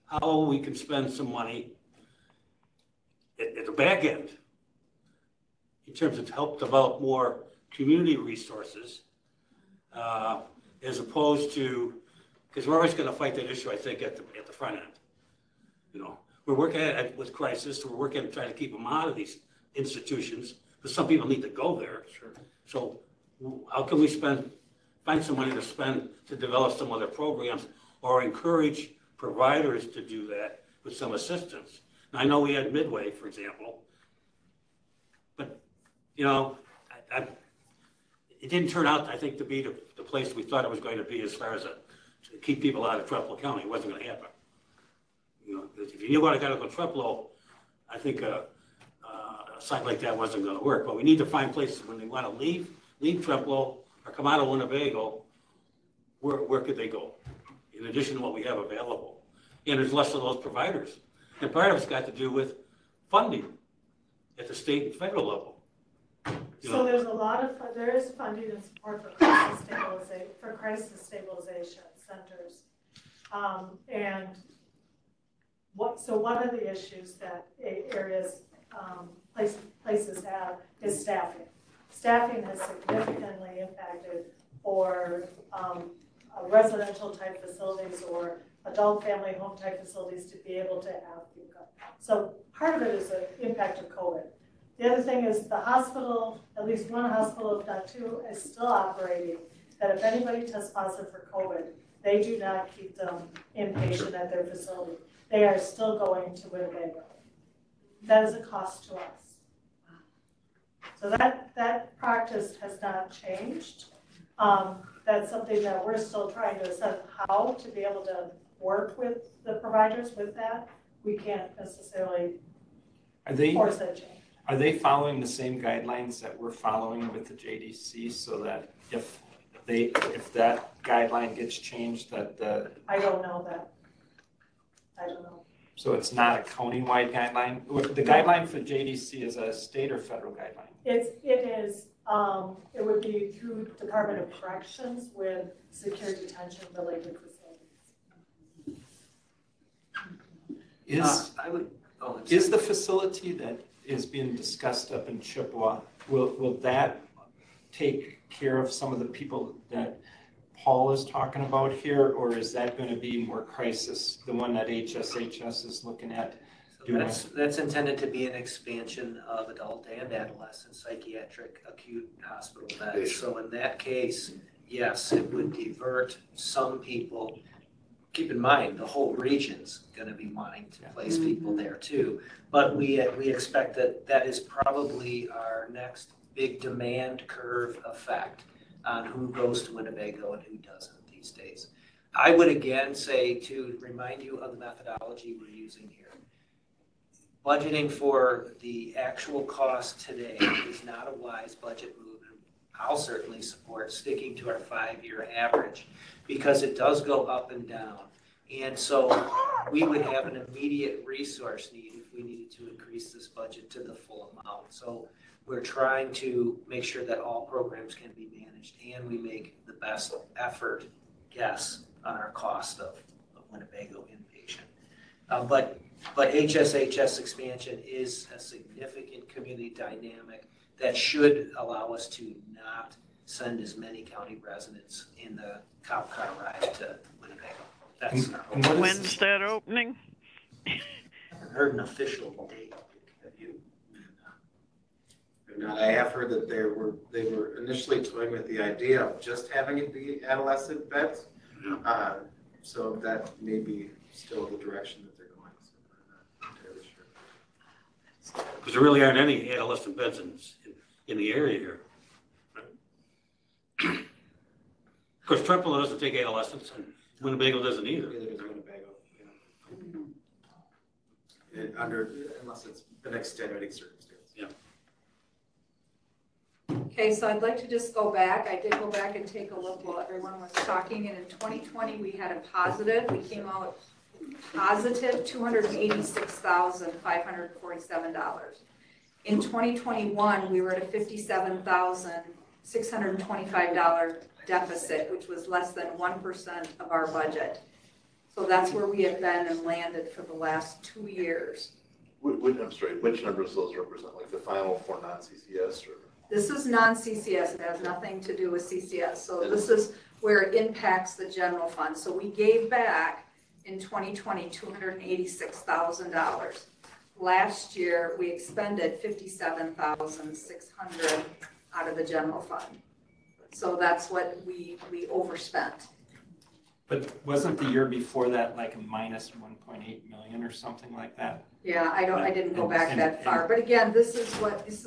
how we can spend some money at the back end in terms of help develop more community resources, as opposed to, because we're always going to fight that issue, I think, at the front end. You know, we're working with crisis, we're working to try to keep them out of these institutions, because some people need to go there. Sure. So how can we find some money to spend to develop some other programs or encourage providers to do that with some assistance? Now, I know we had Midway, for example, but, you know, it didn't turn out, I think, to be the place we thought it was going to be as far as to keep people out of Trumbull County. It wasn't going to happen. You know, if you knew what I got to go Trumbull, I think a site like that wasn't going to work. But we need to find places when they want to leave Trumbull or come out of Winnebago, where could they go? In addition to what we have available. And there's less of those providers. And part of it's got to do with funding at the state and federal level. So there's there is funding and support for crisis stabilization centers. And one of the issues that places have is staffing. Staffing has significantly impacted for residential type facilities or adult family home type facilities to be able to have people. So part of it is the impact of COVID. The other thing is the hospital, at least one hospital, if not two, is still operating, that if anybody tests positive for COVID, they do not keep them inpatient at their facility. They are still going to Winnebago. That is a cost to us. So that practice has not changed. That's something that we're still trying to assess how to be able to work with the providers with that. We can't necessarily force that change. Are they following the same guidelines that we're following with the JDC, so that if that guideline gets changed, that I don't know that. I don't know. So it's not a county-wide guideline? The guideline for JDC is a state or federal guideline? It is. It would be through Department of Corrections with secure detention related facilities. Is the facility that is being discussed up in Chippewa, will that take care of some of the people that Paul is talking about here, or is that going to be more crisis, the one that HSHS is looking at doing? That's intended to be an expansion of adult and adolescent psychiatric acute hospital beds. So in that case, yes, it would divert some people. Keep in mind, the whole region's going to be wanting to place people there too. But we expect that is probably our next big demand curve effect on who goes to Winnebago and who doesn't these days. I would again say, to remind you of the methodology we're using here. Budgeting for the actual cost today is not a wise budget move. I'll certainly support sticking to our 5-year average because it does go up and down. And so we would have an immediate resource need if we needed to increase this budget to the full amount. So we're trying to make sure that all programs can be managed and we make the best effort guess on our cost of Winnebago inpatient. But HSHS expansion is a significant community dynamic that should allow us to not send as many county residents in the cop car ride to Winnebago. That's our hope. When's that opening? I haven't heard an official date. Have you? Not. I have heard that they were initially toying with the idea of just having it be adolescent beds. So that may be still the direction that they're going. So Because there really aren't any adolescent beds in the area here. Of course, Trempealeau doesn't take adolescents, and Winnebago doesn't either. Neither does Winnebago, yeah. Unless it's an extenuating circumstance. Yeah. Okay, so I'd like to just go back. I did go back and take a look while everyone was talking, and in 2020, we had a positive. We came out positive $286,547. In 2021, we were at a $57,625 deficit, which was less than 1% of our budget. So that's where we have been and landed for the last 2 years. I'm sorry, which numbers those represent, like the final for non-CCS or? This is non-CCS, it has nothing to do with CCS. So this is where it impacts the general fund. So we gave back in 2020 $286,000. Last year, we expended $57,600 out of the general fund. So that's what we overspent. But wasn't the year before that like a minus 1.8 million or something like that? Yeah, I didn't go back that far, but again, this is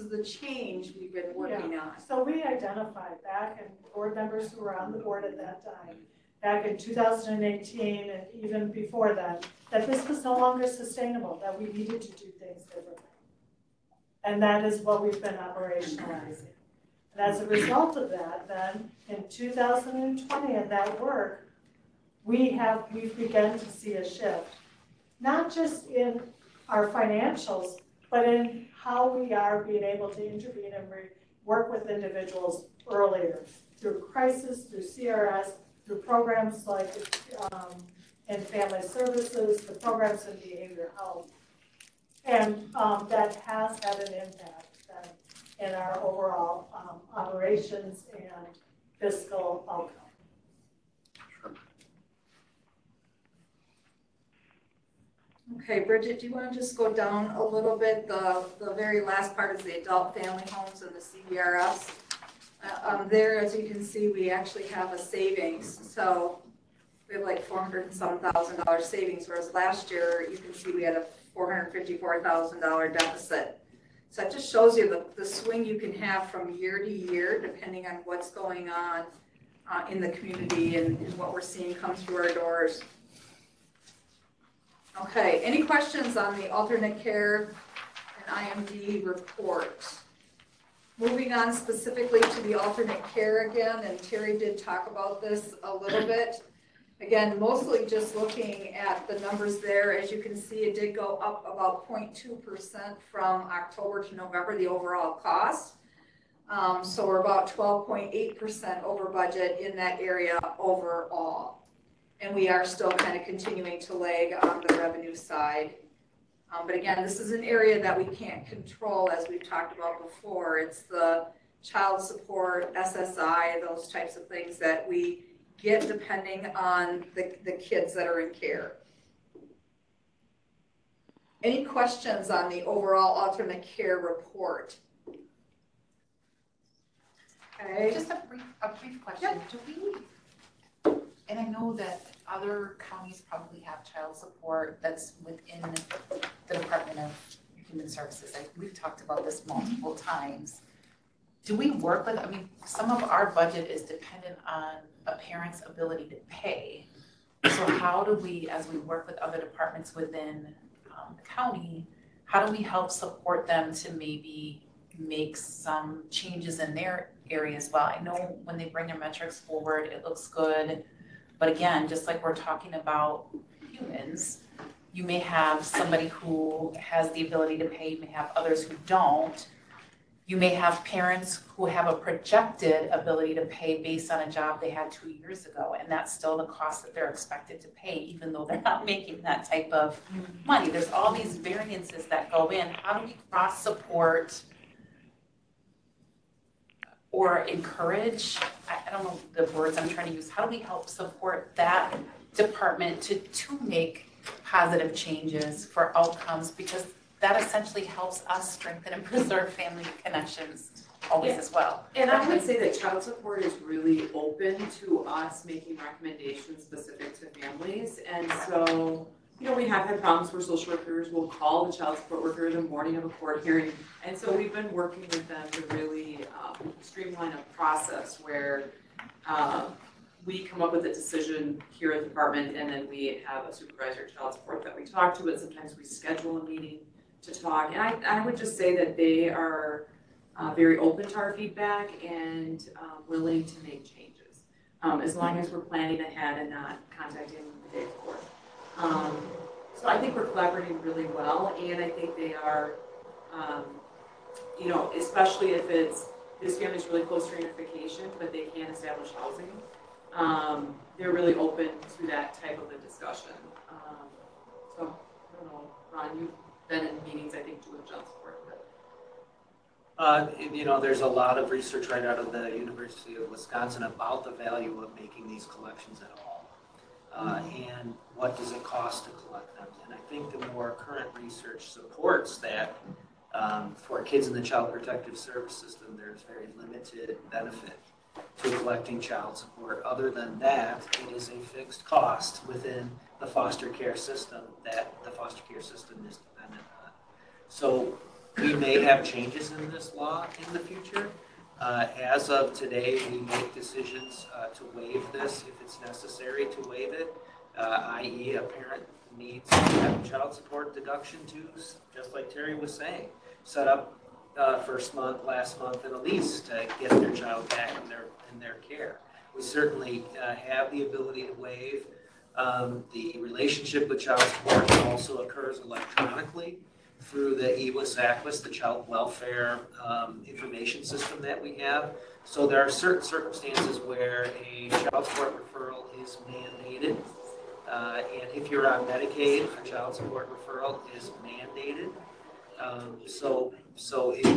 the change we've been working on. So we identified back, and board members who were on the board at that time, back in 2018 and even before then, that this was no longer sustainable, that we needed to do things differently. And that is what we've been operationalizing. And as a result of that, then in 2020 and that work, we've begun to see a shift, not just in our financials, but in how we are being able to intervene and work with individuals earlier through crisis, through CRS, through programs like in family services, the programs in behavioral health. And that has had an impact in our overall operations and fiscal outcome. Okay, Bridget, do you want to just go down a little bit? The very last part is the adult family homes and the CBRS. There, as you can see, we actually have a savings. So we have like $400,000 savings, whereas last year you can see we had a $454,000 deficit. So that just shows you the swing you can have from year to year, depending on what's going on in the community and what we're seeing come through our doors. Okay, any questions on the alternate care and IMD report? Moving on specifically to the alternate care again, and Terry did talk about this a little bit. Again, mostly just looking at the numbers there. As you can see, it did go up about 0.2% from October to November, the overall cost. So we're about 12.8% over budget in that area overall. And we are still kind of continuing to lag on the revenue side. But again, this is an area that we can't control, as we've talked about before. It's the child support, SSI, those types of things that we get depending on the kids that are in care. Any questions on the overall alternate care report? Okay. Just a brief question. Yep. Do we, and I know that other counties probably have child support that's within the Department of Human Services. We've talked about this multiple times. Do we work with, I mean, some of our budget is dependent on a parent's ability to pay. So how do we, as we work with other departments within the county, how do we help support them to maybe make some changes in their area as well? I know when they bring their metrics forward, it looks good. But again, just like we're talking about humans, you may have somebody who has the ability to pay, you may have others who don't. You may have parents who have a projected ability to pay based on a job they had 2 years ago, and that's still the cost that they're expected to pay, even though they're not making that type of money. There's all these variances that go in. How do we cross-support or encourage, I don't know the words I'm trying to use, how do we help support that department to make positive changes for outcomes? Because that essentially helps us strengthen and preserve family connections always as well. And I would say that child support is really open to us making recommendations specific to families. And so you know, we have had problems where social workers will call the child support worker in the morning of a court hearing. And so we've been working with them to really streamline a process where we come up with a decision here at the department, and then we have a supervisor of child support that we talk to, and sometimes we schedule a meeting to talk. And I would just say that they are very open to our feedback and willing to make changes, as long as we're planning ahead and not contacting the day before. So I think we're collaborating really well, and I think they are, you know, especially if this family's really close to reunification, but they can't establish housing. They're really open to that type of a discussion. So I don't know, Ron, you've been in meetings, I think, too, with child support. You know, there's a lot of research right out of the University of Wisconsin about the value of making these collections at all. And what does it cost to collect them? And I think the more current research supports that for kids in the Child Protective Service System, there's very limited benefit to collecting child support. Other than that, it is a fixed cost within the foster care system that the foster care system is dependent on. So we may have changes in this law in the future. As of today, we make decisions to waive this if it's necessary to waive it, i.e. a parent needs to have child support deduction to, just like Terry was saying, set up first month, last month, and a lease to get their child back in their care. We certainly have the ability to waive. The relationship with child support also occurs electronically through the EWIS-ACWIS, the child welfare information system that we have. So there are certain circumstances where a child support referral is mandated. And if you're on Medicaid, a child support referral is mandated.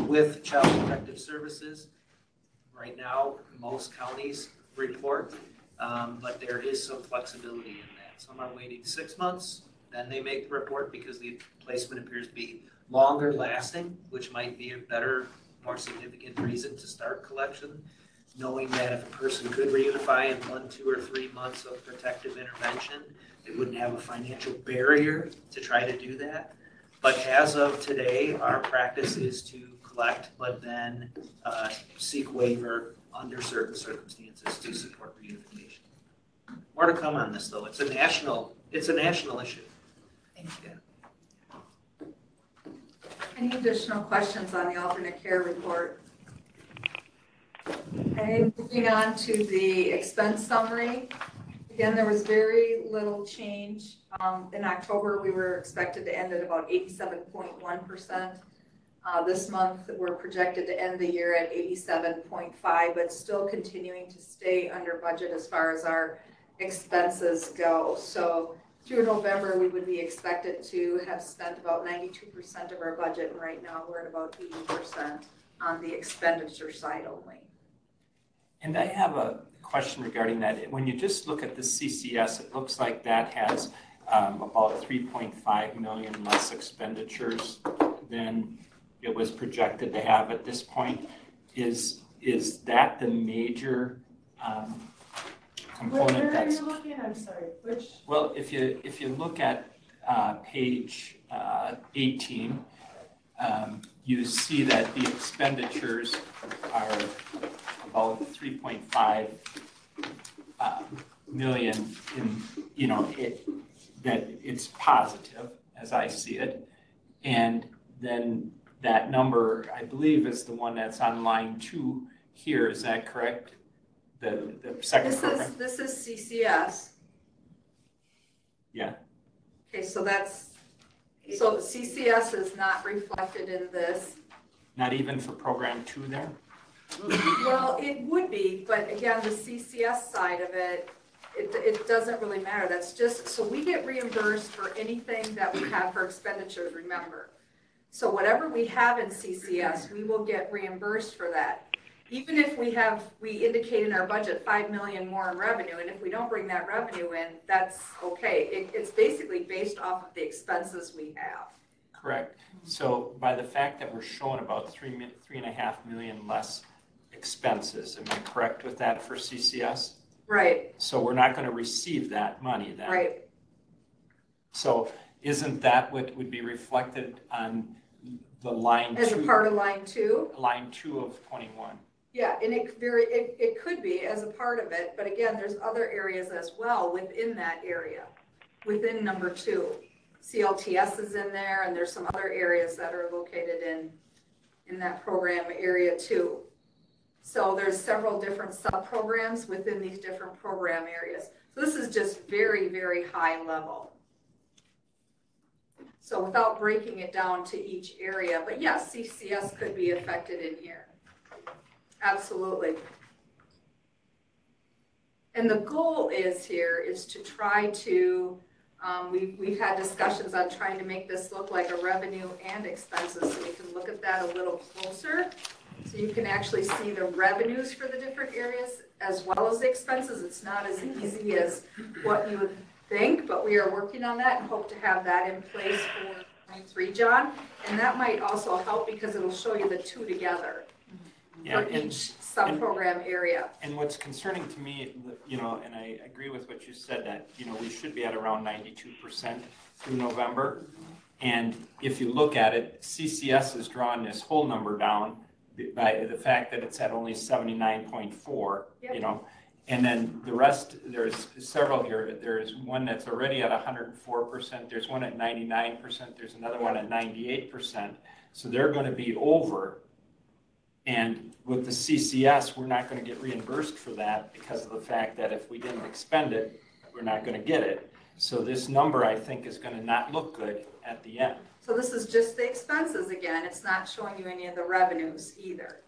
With Child Protective Services, right now, most counties report, but there is some flexibility in that. Some are waiting 6 months, then they make the report because the placement appears to be longer lasting, which might be a better, more significant reason to start collection, knowing that if a person could reunify in 1, 2, or 3 months of protective intervention, they wouldn't have a financial barrier to try to do that. But as of today, our practice is to collect, but then seek waiver under certain circumstances to support reunification. More to come on this, though. It's a national issue. Thank you. Any additional questions on the alternate care report? Okay, moving on to the expense summary. Again, there was very little change. In October, we were expected to end at about 87.1%. This month, we're projected to end the year at 87.5%, but still continuing to stay under budget as far as our expenses go. So through November, we would be expected to have spent about 92% of our budget, and right now we're at about 80% on the expenditure side only. And I have a question regarding that. When you just look at the CCS, it looks like that has about 3.5 million less expenditures than it was projected to have at this point. Is that the major component? Where are you looking? I'm sorry. Which? Well, if you look at page 18, you see that the expenditures are about 3.5 million that it's positive as I see it. And then that number, I believe, is the one that's on line 2 here. Is that correct? The second program? This is CCS. Yeah. Okay, so CCS is not reflected in this. Not even for program 2 there? Well, it would be, but again, the CCS side of it, it doesn't really matter. That's just, so we get reimbursed for anything that we have for expenditures, remember. So whatever we have in CCS, we will get reimbursed for that. Even if we indicate in our budget 5 million more in revenue, and if we don't bring that revenue in, that's okay. It's basically based off of the expenses we have. Correct. So by the fact that we're showing about 3.5 million less expenses, am I correct with that for CCS? Right. So we're not going to receive that money then? Right. So isn't that what would be reflected on the line two? As a part of line 2? Line 2 of 21. Yeah, and it could be as a part of it, but again, there's other areas as well within that area, within number 2. CLTS is in there, and there's some other areas that are located in that program area too. So there's several different sub-programs within these different program areas. So this is just very, very high level. So without breaking it down to each area, but yes, CCS could be affected in here. Absolutely. And the goal is to try to, we've had discussions on trying to make this look like a revenue and expenses, so we can look at that a little closer. So you can actually see the revenues for the different areas as well as the expenses. It's not as easy as what you would think, but we are working on that and hope to have that in place for 23, John. And that might also help because it'll show you the two together. Yeah, for each sub-program area. And what's concerning to me, and I agree with what you said, that, we should be at around 92% through November. And if you look at it, CCS has drawn this whole number down by the fact that it's at only 79.4, Yep. And then the rest, there's several here. There's one that's already at 104%. There's one at 99%. There's another one at 98%. So they're going to be over. And with the CCS, we're not going to get reimbursed for that because of the fact that if we didn't expend it, we're not going to get it. So this number, I think, is going to not look good at the end. So this is just the expenses again. It's not showing you any of the revenues either.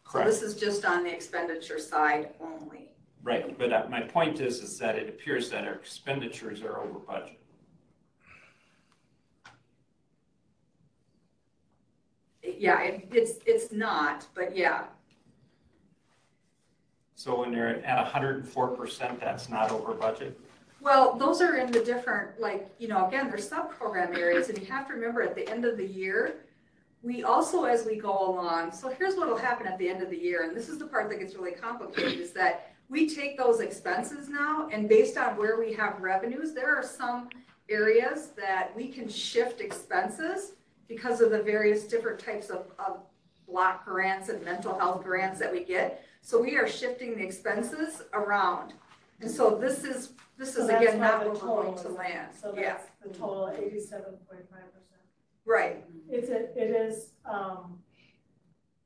Correct. So this is just on the expenditure side only. Right, but my point is that it appears that our expenditures are over budget. Yeah, it's not, but yeah. So when they're at 104%, that's not over budget? Well, those are in the different, again, they're sub-program areas, and you have to remember at the end of the year, we also, as we go along, so here's what will happen at the end of the year, and this is the part that gets really complicated, is that we take those expenses now, and based on where we have revenues, there are some areas that we can shift expenses because of the various different types of block grants and mental health grants that we get. So we are shifting the expenses around. And so this is again not where we're going to land. So that's the total 87.5%. Right. It is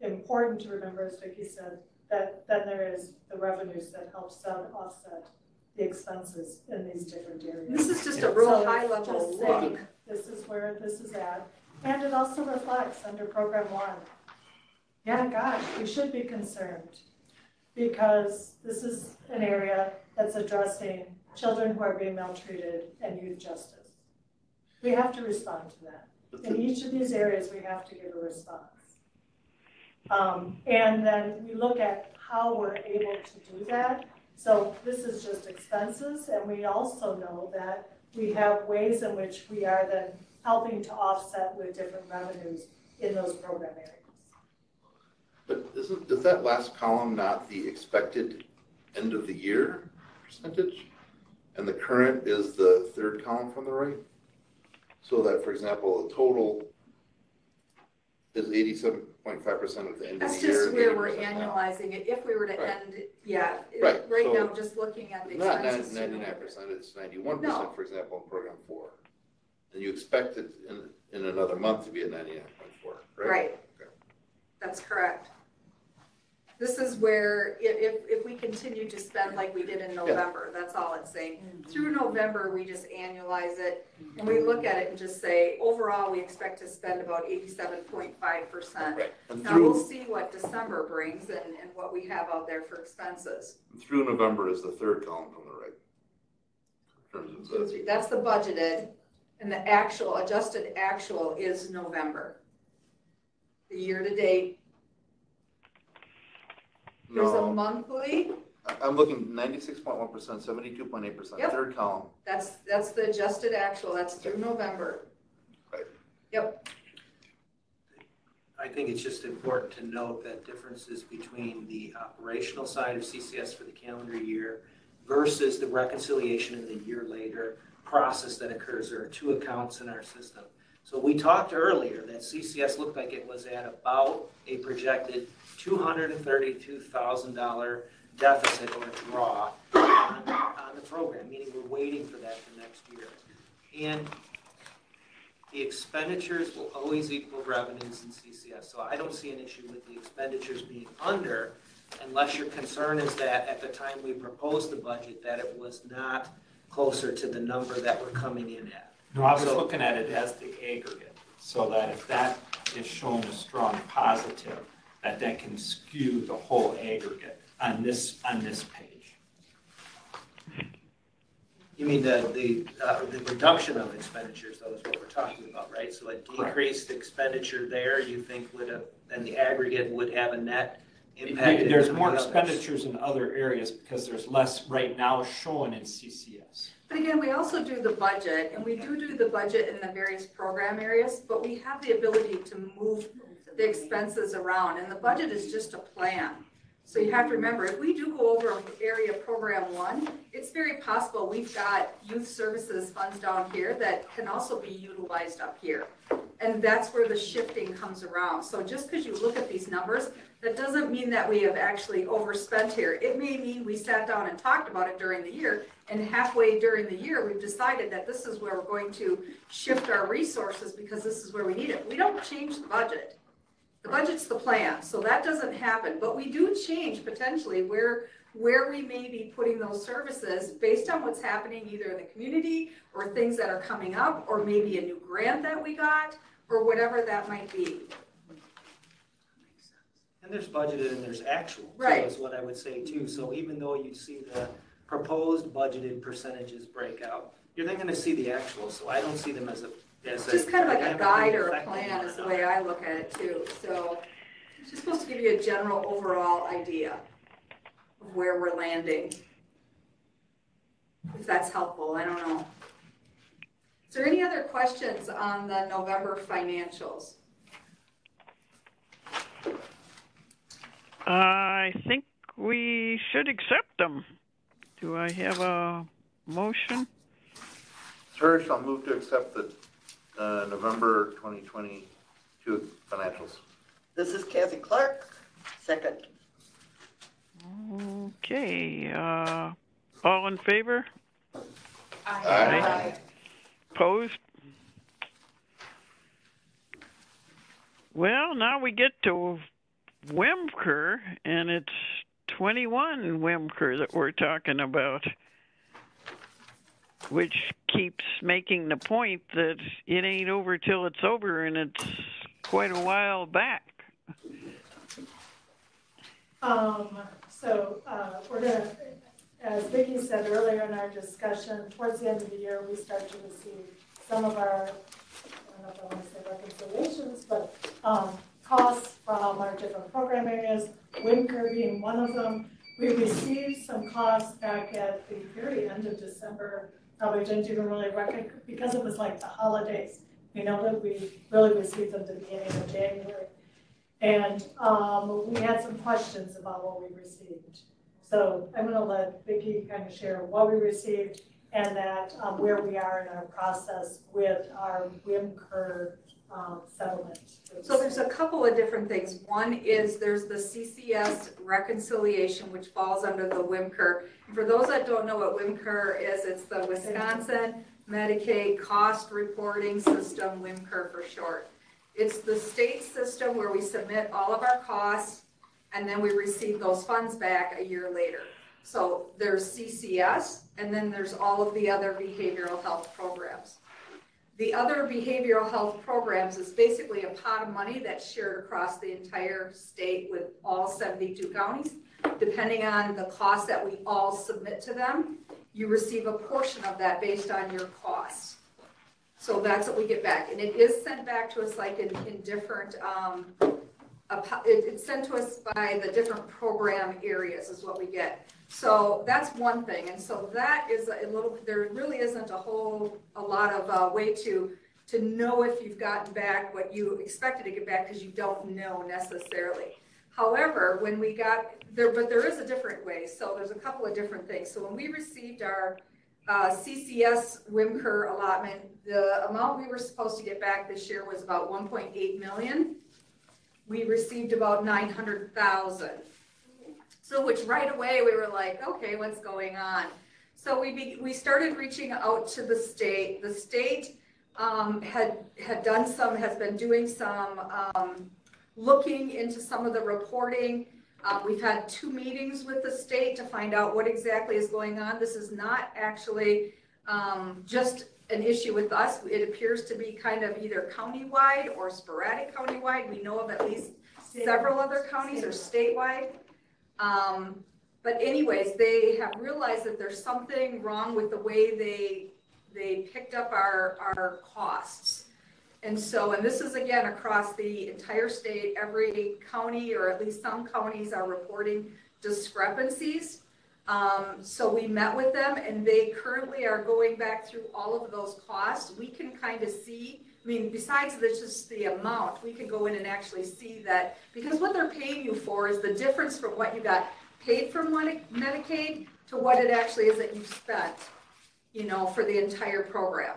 important to remember, as Vicki said, that then there is the revenues that help offset the expenses in these different areas. This is just a real high level look. This is where this is at. And it also reflects under Program 1. Yeah, gosh, we should be concerned because this is an area that's addressing children who are being maltreated and youth justice. We have to respond to that. In each of these areas, we have to give a response. And then we look at how we're able to do that. So this is just expenses, and we also know that we have ways in which we are then helping to offset with different revenues in those program areas. But does that last column not the expected end of the year percentage? And the current is the third column from the right? So that, for example, the total is 87.5% of the end of That's the year. That's just where we're annualizing it. If we were to end, right so now, just looking at the expenses. Not 99%, it's 91%, for example, in program 4. And you expect it in another month to be at 99.4, right? Right. Okay. That's correct. This is where, if we continue to spend like we did in November, that's all it's saying. Through November, we just annualize it, and we look at it and just say, overall, we expect to spend about 87.5%. Right. Now, we'll see what December brings and what we have out there for expenses. Through November is the third column from the right. In terms of that's the budgeted, and the actual, adjusted actual is November. The year-to-date. There's a monthly. I'm looking 96.1%, 72.8%, third column. That's the adjusted actual. That's through November. Right. Yep. I think it's just important to note that differences between the operational side of CCS for the calendar year versus the reconciliation in the year later process that occurs. There are two accounts in our system. So we talked earlier that CCS looked like it was at about a projected $232,000 deficit or draw on the program, meaning we're waiting for that for next year. And the expenditures will always equal revenues in CCS. So I don't see an issue with the expenditures being under, unless your concern is that at the time we proposed the budget that it was not closer to the number that we're coming in at. No, I was looking at it as the aggregate, so that if that is showing a strong positive, that can skew the whole aggregate on this page. You mean the reduction of expenditures, though, is what we're talking about, right? So a decreased expenditure there, you think then the aggregate would have a net impact? There's more expenditures in other areas because there's less right now showing in CCS. But again, we also do the budget, and we do the budget in the various program areas, but we have the ability to move the expenses around, and the budget is just a plan. So you have to remember, if we do go over area program 1, it's very possible we've got youth services funds down here that can also be utilized up here. And that's where the shifting comes around. So just because you look at these numbers, that doesn't mean that we have actually overspent here. It may mean we sat down and talked about it during the year, and halfway during the year, we've decided that this is where we're going to shift our resources because this is where we need it. We don't change the budget. The budget's the plan, so that doesn't happen. But we do change potentially where we may be putting those services based on what's happening either in the community or things that are coming up or maybe a new grant that we got or whatever that might be. And there's budgeted and there's actual, right. So is what I would say too. So even though you see the proposed budgeted percentages break out, you're then going to see the actual. So I don't see them as just kind of like a guide or a plan is the way I look at it too. So it's just supposed to give you a general overall idea of where we're landing. If that's helpful, I don't know. Is there any other questions on the November financials? I think we should accept them. Do I have a motion? Sir, I'll move to accept the November 2022 financials. This is Kathy Clark, second. Okay, all in favor? Aye. Opposed? Well, now we get to WIMCR, and it's 21 WIMCR that we're talking about, which keeps making the point that it ain't over till it's over, and it's quite a while back. We're gonna, as Vicki said earlier in our discussion, towards the end of the year, we start to receive some of our, I don't know if I want to say reconciliations, but costs from our different program areas, WIMCR being one of them. We received some costs back at the very end of December. We didn't even really recognize, because it was like the holidays. We know that we really received them at the beginning of January. And we had some questions about what we received. So I'm gonna let Vicki kind of share what we received and that where we are in our process with our WIMCR settlement. So there's a couple of different things. One is there's the CCS reconciliation, which falls under the WIMCR. And for those that don't know what WIMCR is, it's the Wisconsin Medicaid Cost Reporting System, WIMCR for short. It's the state system where we submit all of our costs and then we receive those funds back a year later. So there's CCS and then there's all of the other behavioral health programs. The other behavioral health programs is basically a pot of money that's shared across the entire state with all 72 counties. Depending on the cost that we all submit to them, you receive a portion of that based on your costs. So that's what we get back. And it is sent back to us like in different, it's sent to us by the different program areas is what we get. So that's one thing. And so that is a little, there really isn't a lot of way to know if you've gotten back what you expected to get back because you don't know necessarily. However, when we got there, but there is a different way. So there's a couple of different things. So when we received our CCS Wimker allotment, the amount we were supposed to get back this year was about 1.8 million. We received about 900,000. So which right away we were like, okay, what's going on? So we started reaching out to the state. The state has been doing some looking into some of the reporting. We've had 2 meetings with the state to find out what exactly is going on. This is not actually just an issue with us. It appears to be kind of either countywide or sporadic countywide. We know of at least several other counties or statewide. But anyways, they have realized that there's something wrong with the way they picked up our costs. And so, and this is again across the entire state, every county or at least some counties are reporting discrepancies. So we met with them and they currently are going back through all of those costs. We can kind of see, I mean, besides just the amount, we can go in and actually see that, because what they're paying you for is the difference from what you got paid from Medicaid to what it actually is that you've spent, you know, for the entire program.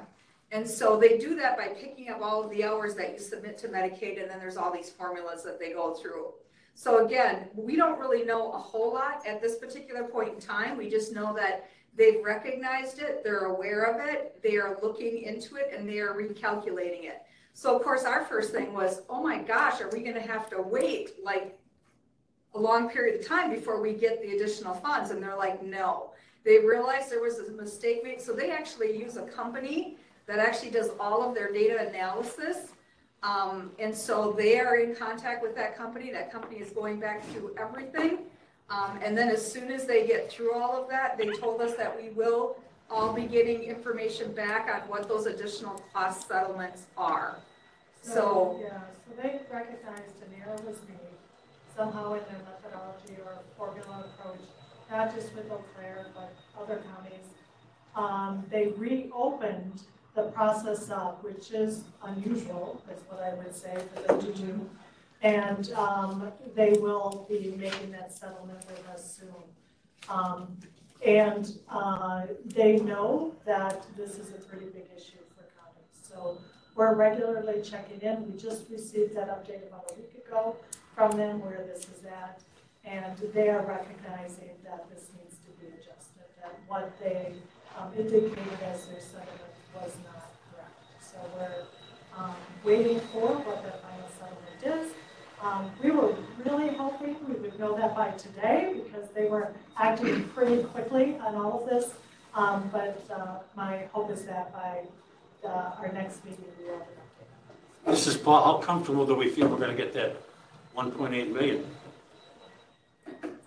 And so they do that by picking up all of the hours that you submit to Medicaid, and then there's all these formulas that they go through. So again, we don't really know a whole lot at this particular point in time. We just know that they've recognized it, they're aware of it, they are looking into it, and they are recalculating it. So of course our first thing was, oh my gosh, are we gonna have to wait like a long period of time before we get the additional funds? And they're like, no. They realized there was a mistake made, so they actually use a company that actually does all of their data analysis. And so they are in contact with that company. That company is going back through everything. And then as soon as they get through all of that, they told us that we will all be getting information back on what those additional cost settlements are. So yeah, so they recognized an error was made somehow in their methodology or formula approach, not just with Eau Claire, but other counties. They reopened the process up, which is unusual, is what I would say for them to do. And they will be making that settlement with us soon. They know that this is a pretty big issue for counties. So we're regularly checking in. We just received that update about a week ago from them where this is at. And they are recognizing that this needs to be adjusted, that what they indicated as their settlement was not correct. So we're waiting for what the final settlement is. We were really hoping we would know that by today because they were acting pretty quickly on all of this. But my hope is that by our next meeting we will have an update. This is Paul. How comfortable do we feel we're going to get that 1.8 million?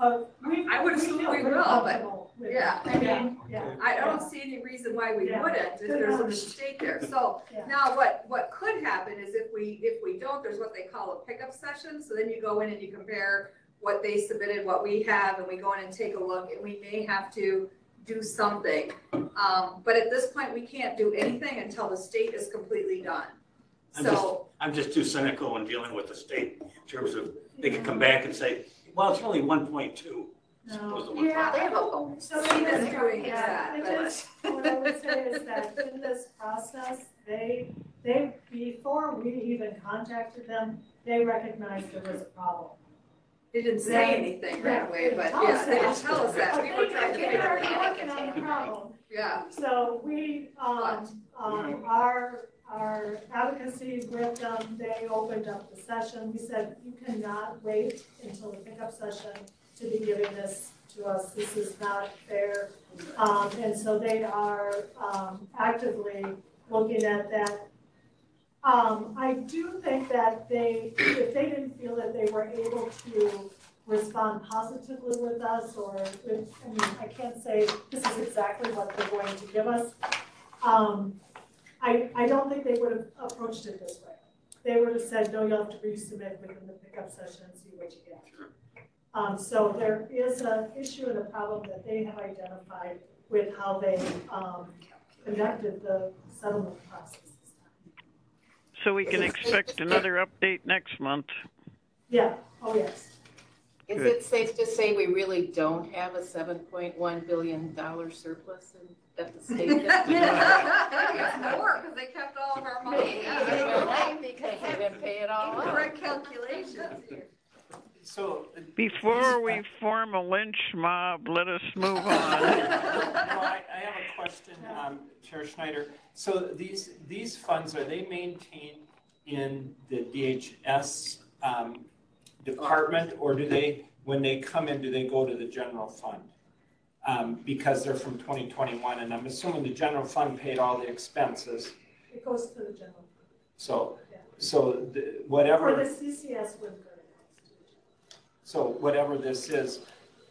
I would assume we will, but yeah, I mean, yeah. I don't see any reason why we wouldn't if there's a mistake there. So now what could happen is if we don't, there's what they call a pickup session. So then you go in and you compare what they submitted, what we have, and we go in and take a look, and we may have to do something. But at this point, we can't do anything until the state is completely done. I'm just too cynical in dealing with the state in terms of they can come back and say, well, it's only 1.2. No. Yeah, They have a home. so they is doing that. It is, what I would say is that in this process, they before we even contacted them, they recognized there was a problem. They didn't say anything right away, but yeah, they didn't tell us that. We were trying to figure it out. Working on the problem. Yeah. So we, our advocacy with them, they opened up the session. We said, you cannot wait until the pickup session to be giving this to us. This is not fair. And so they are actively looking at that. I do think that if they didn't feel that they were able to respond positively with us, or, I mean, I can't say this is exactly what they're going to give us. I don't think they would have approached it this way. They would have said, no, you'll have to resubmit within the pickup session and see what you get. So there is an issue and a problem that they have identified with how they conducted the settlement process. So we can expect another update next month. Yeah, oh yes. Is Good. it safe to say we really don't have a $7.1 billion surplus at the state? It's more, because they kept all of our money. Because they didn't pay it all out. Correct calculations here. So. Before we form a lynch mob, let us move on. I have a question, Chair Schneider. So these funds, are they maintained in the DHS department, or do they, when they come in, do they go to the general fund? Because they're from 2021, and I'm assuming the general fund paid all the expenses. It goes to the general fund. So, Yeah. so whatever. For the CCS would go. So whatever this is,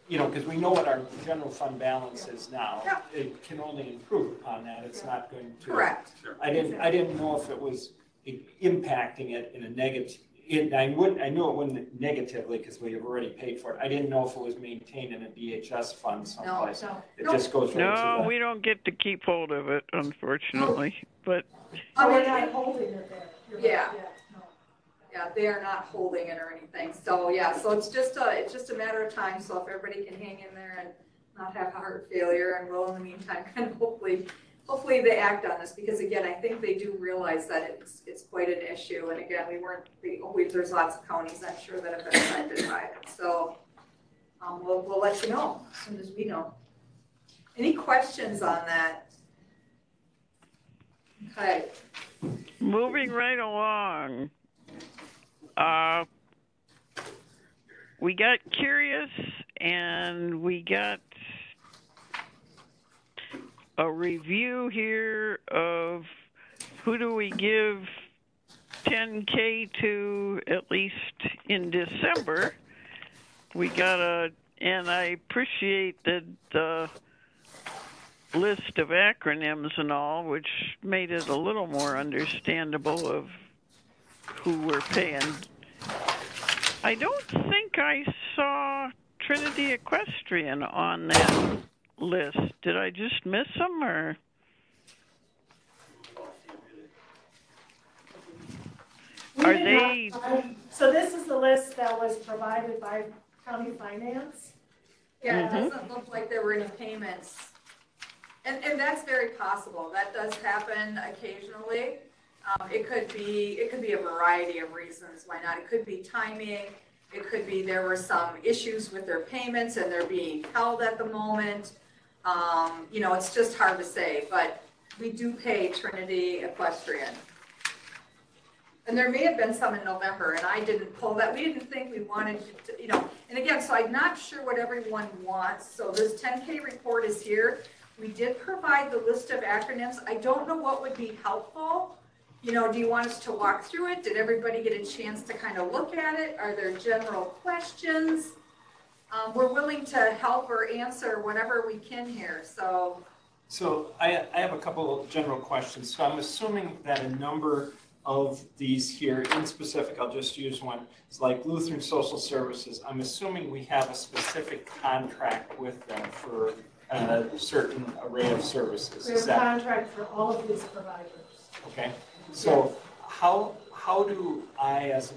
you know, because we know what our general fund balance is now. Yeah. It can only improve upon that. It's not going to. Correct. I didn't know if it was impacting it in a negative. I knew it wouldn't negatively because we have already paid for it. I didn't know if it was maintained in a DHS fund someplace. No. It just goes right to No, the. we don't get to keep hold of it, unfortunately. But Oh, we're not holding it there. You're right, Yeah. no. Yeah, they are not holding it or anything. So, yeah, so it's just a matter of time. So if everybody can hang in there and not have heart failure, and we'll in the meantime kind of hopefully they act on this, because again, I think they do realize that it's quite an issue. And again, there's lots of counties, I'm sure, that have been affected by it. So we'll let you know as soon as we know. Any questions on that? Okay. moving right along. We got curious and we got a review here of who do we give 10K to, at least in December. We got and I appreciate the list of acronyms and all, which made it a little more understandable of who we're paying. I don't think I saw Trinity Equestrian on that list. Did I just miss them, or? Are they? So this is the list that was provided by county finance. Yeah, it doesn't look like there were any payments. And that's very possible. That does happen occasionally. It could be a variety of reasons why not. It could be timing. It could be there were some issues with their payments and they're being held at the moment. You know, it's just hard to say, but we do pay Trinity Equestrian. And there may have been some in November, and I didn't pull that. We didn't think we wanted to, you know, and again, so I'm not sure what everyone wants. So this 10K report is here. We did provide the list of acronyms. I don't know what would be helpful. You know, do you want us to walk through it? Did everybody get a chance to kind of look at it? Are there general questions? We're willing to help or answer whatever we can here, so. So I have a couple of general questions. So I'm assuming that a number of these here, in specific, I'll just use one, it's like Lutheran Social Services. I'm assuming we have a specific contract with them for a certain array of services. We have a contract for all of these providers. Okay, so how do I, as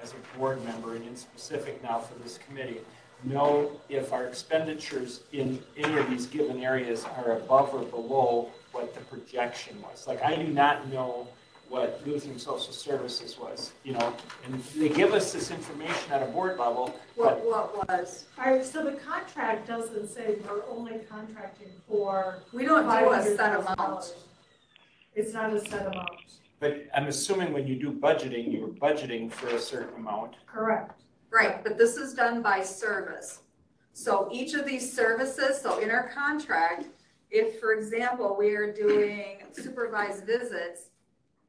a board member, and in specific now for this committee, know if our expenditures in any of these given areas are above or below what the projection was? Like, I do not know what Lutheran Social Services was, you know, and they give us this information at a board level. What was? All right, so the contract doesn't say we're only contracting for. We don't do a set $500,000. amount. It's not a set amount. But I'm assuming when you do budgeting, you're budgeting for a certain amount. Correct. Right, but this is done by service. So each of these services, so in our contract, if, for example, we are doing supervised visits,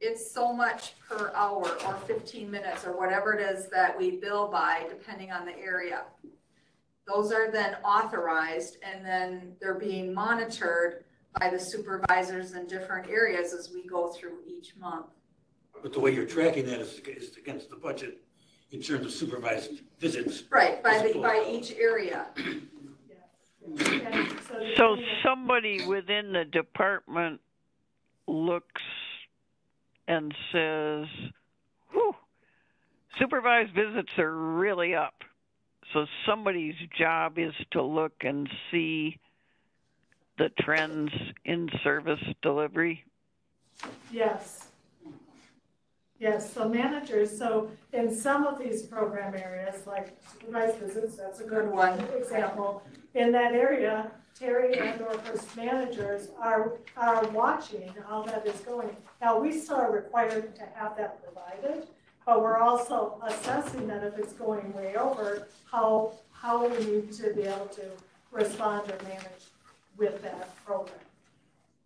it's so much per hour or 15 minutes or whatever it is that we bill by, depending on the area. Those are then authorized, and then they're being monitored by the supervisors in different areas as we go through each month. But the way you're tracking that is against the budget in terms of supervised visits. Right, by each area. So somebody within the department looks and says, whew, supervised visits are really up. So somebody's job is to look and see the trends in service delivery. Yes. Yes, so managers, so in some of these program areas, like supervised visits, that's a good one example. In that area, Terry and or her managers are watching how that is going. Now, we still are required to have that provided, but we're also assessing that if it's going way over, how we need to be able to respond or manage with that program.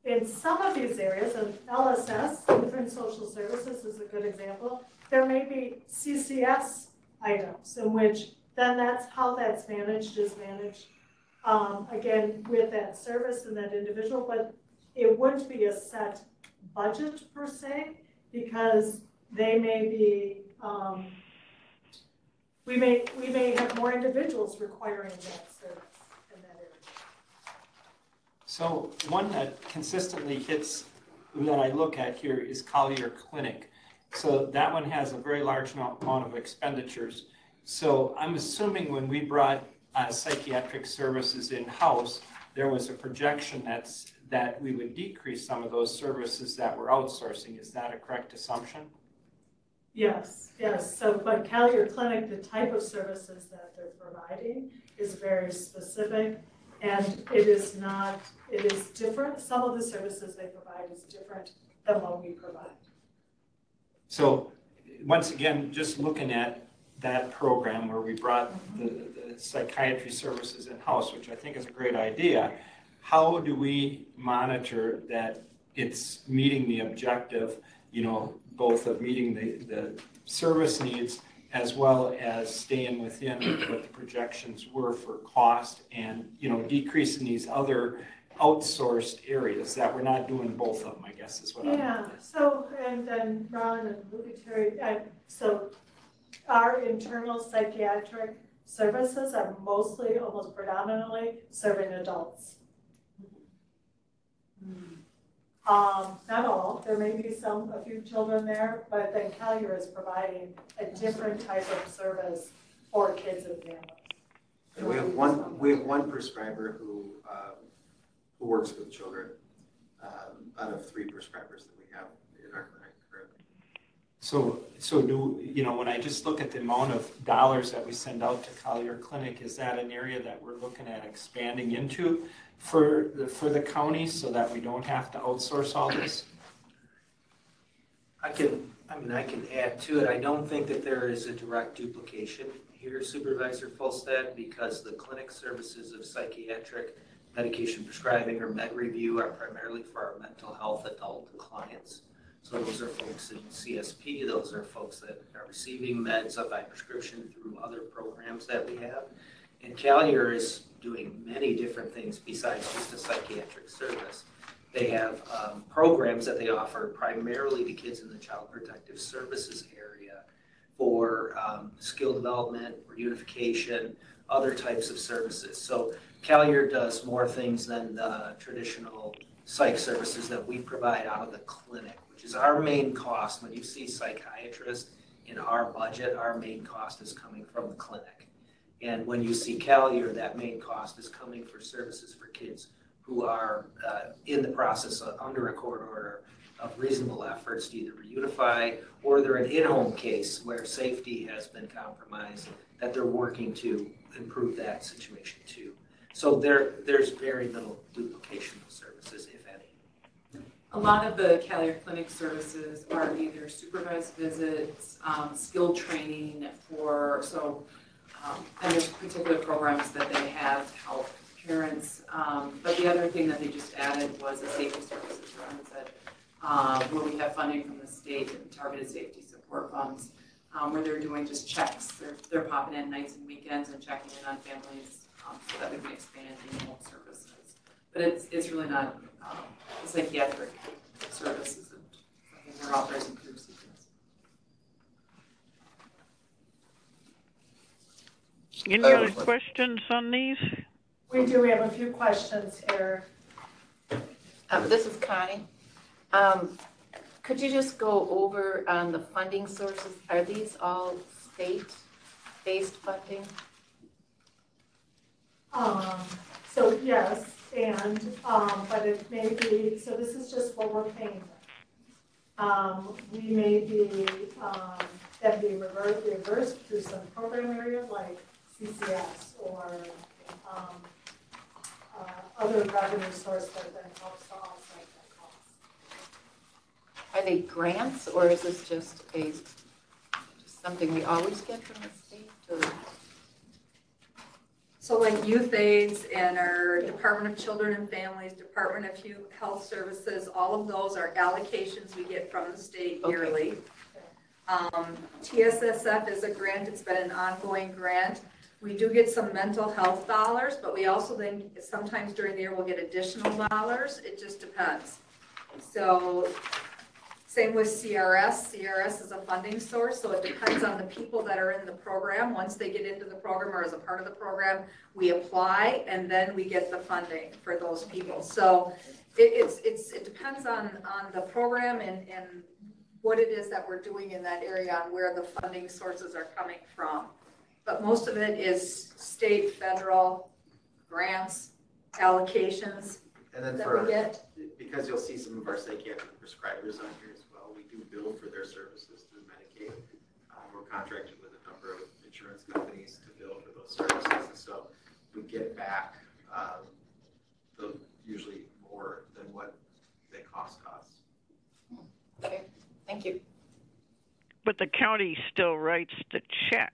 In some of these areas, and LSS, Lutheran Social Services is a good example, there may be CCS items in which then that's how that's managed is managed, again, with that service and that individual, but it wouldn't be a set budget per se, because they may be, we may have more individuals requiring that service. So one that consistently hits, that I look at here, is Collier Clinic. So that one has a very large amount of expenditures. So I'm assuming when we brought psychiatric services in-house, there was a projection that we would decrease some of those services that we're outsourcing. Is that a correct assumption? Yes, yes. So, but Collier Clinic, the type of services that they're providing is very specific. And it is not, it is different. Some of the services they provide is different than what we provide. So once again, just looking at that program where we brought the psychiatry services in-house, which I think is a great idea, how do we monitor that it's meeting the objective, both of meeting the service needs as well as staying within what the projections were for cost and, decreasing these other outsourced areas that we're not doing both of them, I guess is what I'm. Yeah, so, and then Ron and Luby Terry, so our internal psychiatric services are mostly, almost predominantly, serving adults. Not all, there may be a few children there, but then Collier is providing a different type of service for kids and families. And we have one prescriber who works with children out of 3 prescribers that we have in our clinic currently. So do, when I just look at the amount of dollars that we send out to Collier Clinic, is that an area that we're looking at expanding into for the county so that we don't have to outsource all this? I can add to it. I don't think that there is a direct duplication here, Supervisor Fulstead, because the clinic services of psychiatric medication prescribing or med review are primarily for our mental health adult clients. So those are folks in CSP, those are folks that are receiving meds by prescription through other programs that we have. And Collier is doing many different things besides just a psychiatric service. They have programs that they offer primarily to kids in the Child Protective Services area for skill development, reunification, other types of services. So Collier does more things than the traditional psych services that we provide out of the clinic, which is our main cost. When you see psychiatrists in our budget, our main cost is coming from the clinic. And when you see Collier, that main cost is coming for services for kids who are in the process of under a court order of reasonable efforts to either reunify, or they're an in-home case where safety has been compromised, that they're working to improve that situation too. So there's very little duplication of services, if any. A lot of the Collier Clinic services are either supervised visits, skilled training and there's particular programs that they have to help parents. But the other thing that they just added was a safety services where we have funding from the state and targeted safety support funds, where they're doing just checks. They're popping in nights and weekends and checking in on families so that we can expand in-home services. But it's really not psychiatric services that they're authorizing through CPS. Any other questions on these? We do, we have a few questions here. This is Connie. Could you just go over on the funding sources? Are these all state-based funding? So yes, and, but it may be, so this is just what we're paying them. We may be, that be reversed through some program area like CCS or, other revenue source that then helps to offset that cost. Are they grants, or is this just something we always get from the state? Or? So like youth aids and our Department of Children and Families, Department of Health Services, all of those are allocations we get from the state yearly. TSSF is a grant, it's been an ongoing grant. We do get some mental health dollars, but we also then sometimes during the year we'll get additional dollars. It just depends. So same with CRS. CRS is a funding source, so it depends on the people that are in the program. Once they get into the program or as a part of the program, we apply and then we get the funding for those people. So it depends on the program and what it is that we're doing in that area and where the funding sources are coming from. But most of it is state, federal, grants, allocations And then that we get. because you'll see some of our psychiatric prescribers on here as well, we do bill for their services through Medicaid. We're contracted with a number of insurance companies to bill for those services, and so we get back usually more than what they cost us. Okay, thank you. But the county still writes the check.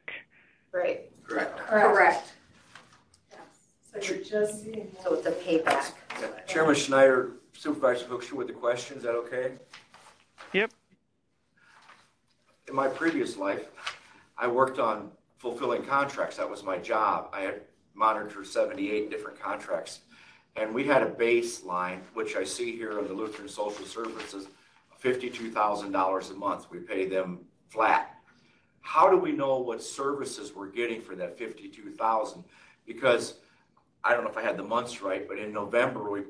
Right. Correct. Correct. So you're just seeing. So it's a payback. Chairman Schneider, Supervisor Hoekstra with the question, is that okay? Yep. In my previous life, I worked on fulfilling contracts. That was my job. I had monitored 78 different contracts. And we had a baseline, which I see here in the Lutheran Social Services, $52,000 a month. We pay them flat. How do we know what services we're getting for that $52,000? Because I don't know if I had the months right, but in November we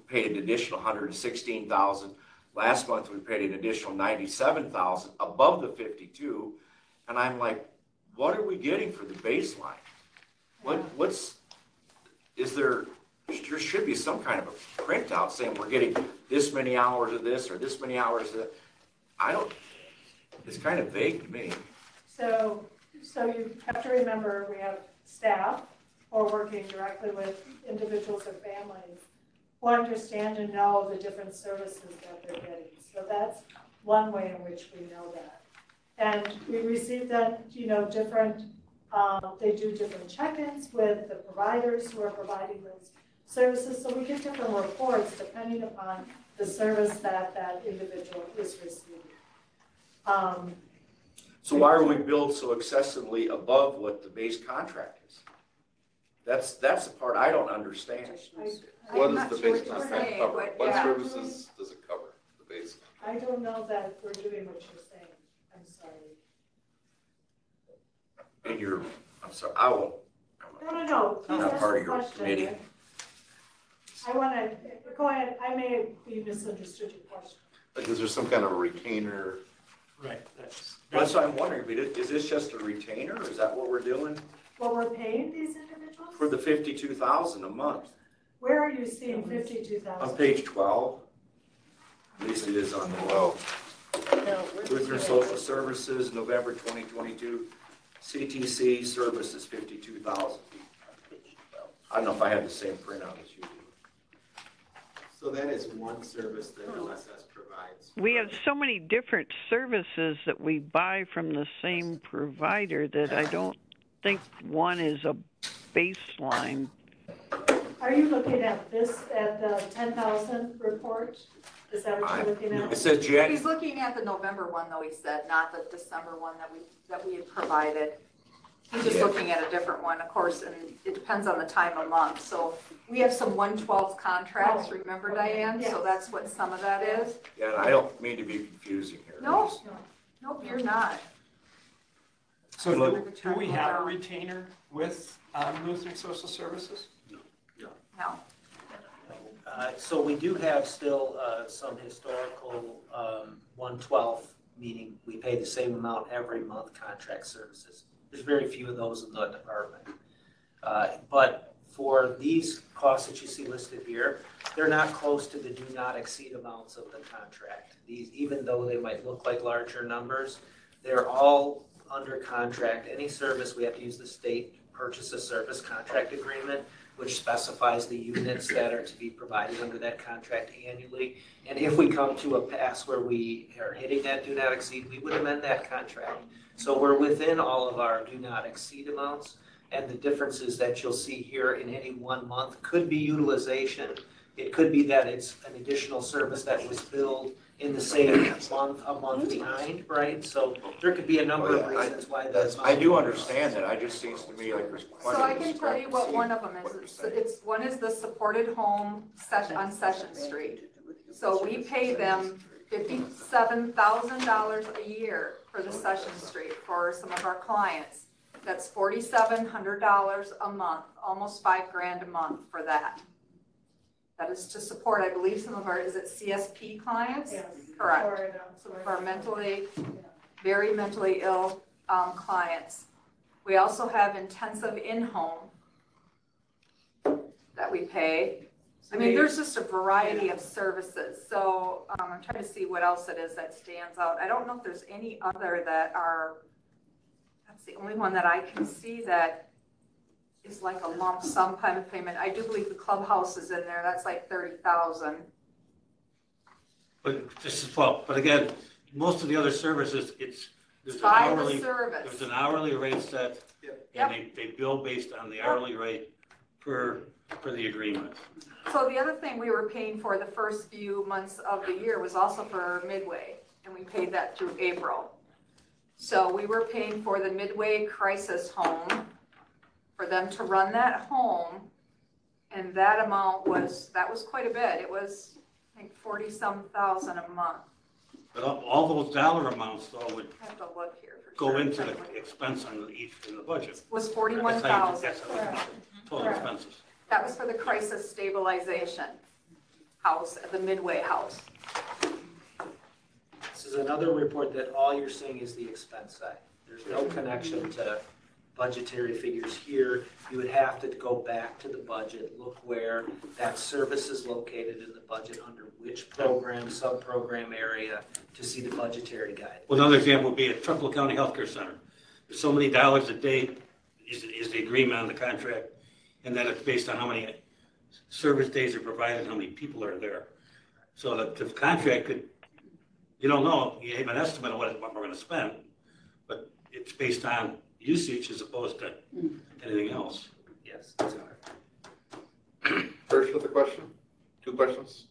paid an additional $116,000. Last month we paid an additional $97,000 above the 52, and I'm like, what are we getting for the baseline? There should be some kind of a printout saying we're getting this many hours of this or this many hours of that. It's kind of vague to me. So you have to remember we have staff who are working directly with individuals or families who understand and know the different services that they're getting. So that's one way in which we know that. And we receive that, different, they do different check-ins with the providers who are providing those services. So we get different reports depending upon the service that individual is receiving. So why are we billed so excessively above what the base contract is? That's the part I don't understand. What does the base contract cover? What services does it cover, the base? I don't know that we're doing what you're saying. I'm sorry. I'm sorry, I won't. No. I'm not part of your committee. I want to, go ahead, I may be misunderstood your question. Like, is there some kind of a retainer? Right. That's what I'm wondering, is this just a retainer, or is that what we're doing? What we're paying these individuals? For the $52,000 a month. Where are you seeing 52,000? On page 12. At least it is on the 12. Lutheran Social Services, November 2022. CTC Services, 52,000. I don't know if I have the same printout as you do. So that is one service that LSS provides. We have so many different services that we buy from the same provider that I don't think one is a baseline. Are you looking at this, at the 10,000 report? Is that what you're looking at? It says Jack. He's looking at the November one, though, he said, not the December one that we had provided. He's just looking at a different one, of course, and it depends on the time of month. So we have some 1/12 contracts, remember, Diane? Yes. So that's what some of that is. Yeah, and I don't mean to be confusing here. No, nope, you're not. So do we have a retainer with Lutheran Social Services? No. So we do have still some historical 1/12, meaning we pay the same amount every month contract services. There's very few of those in the department. But for these costs that you see listed here, they're not close to the do not exceed amounts of the contract. These, even though they might look like larger numbers, they're all under contract. Any service, we have to use the state purchase of service contract agreement, which specifies the units that are to be provided under that contract annually. And if we come to a pass where we are hitting that do not exceed, we would amend that contract. So we're within all of our do not exceed amounts. And the differences that you'll see here in any 1 month could be utilization. It could be that it's an additional service that was billed in the same month, a month behind, right? So there could be a number of reasons why that's. I do understand that, it just seems to me like there's quite a So I can tell you what discrepancy one of them is. One is the supported home on Session Street. So we pay them $57,000 a year for the Session Street for some of our clients. That's $4,700 a month, almost $5,000 a month for that. That is to support, I believe, some of our, is it CSP clients? Yes. Correct. For our very mentally ill clients. We also have intensive in-home that we pay. I mean, there's just a variety of services. So I'm trying to see what else it is that stands out. I don't know if there's any other that are, that's the only one that I can see that is like a lump sum kind of payment. I do believe the clubhouse is in there. That's like $30,000. But this is, well, but again, most of the other services, there's By an the hourly, service. there's an hourly rate set, and they bill based on the hourly rate for the agreement. So the other thing we were paying for the first few months of the year was also for Midway, and we paid that through April. So we were paying for the Midway Crisis Home, for them to run that home, and that amount was quite a bit. It was, I think, 40-some thousand a month. But all those dollar amounts though would I have to look here for go sure. into the expense on each in the budget. Was That's 41,000. how you total Correct. expenses. That was for the crisis stabilization house, the Midway house. This is another report that all you're seeing is the expense side. There's no connection to budgetary figures here. You would have to go back to the budget, look where that service is located in the budget, under which program, sub-program area, to see the budgetary guide. Well, another example would be at Trumbull County Healthcare Center. There's so many dollars a day is the agreement on the contract, and then it's based on how many service days are provided, how many people are there. So that the contract could, you don't know, you have an estimate of what we're going to spend, but it's based on usage as opposed to anything else. Yes, that's correct. First with a question? 2 questions?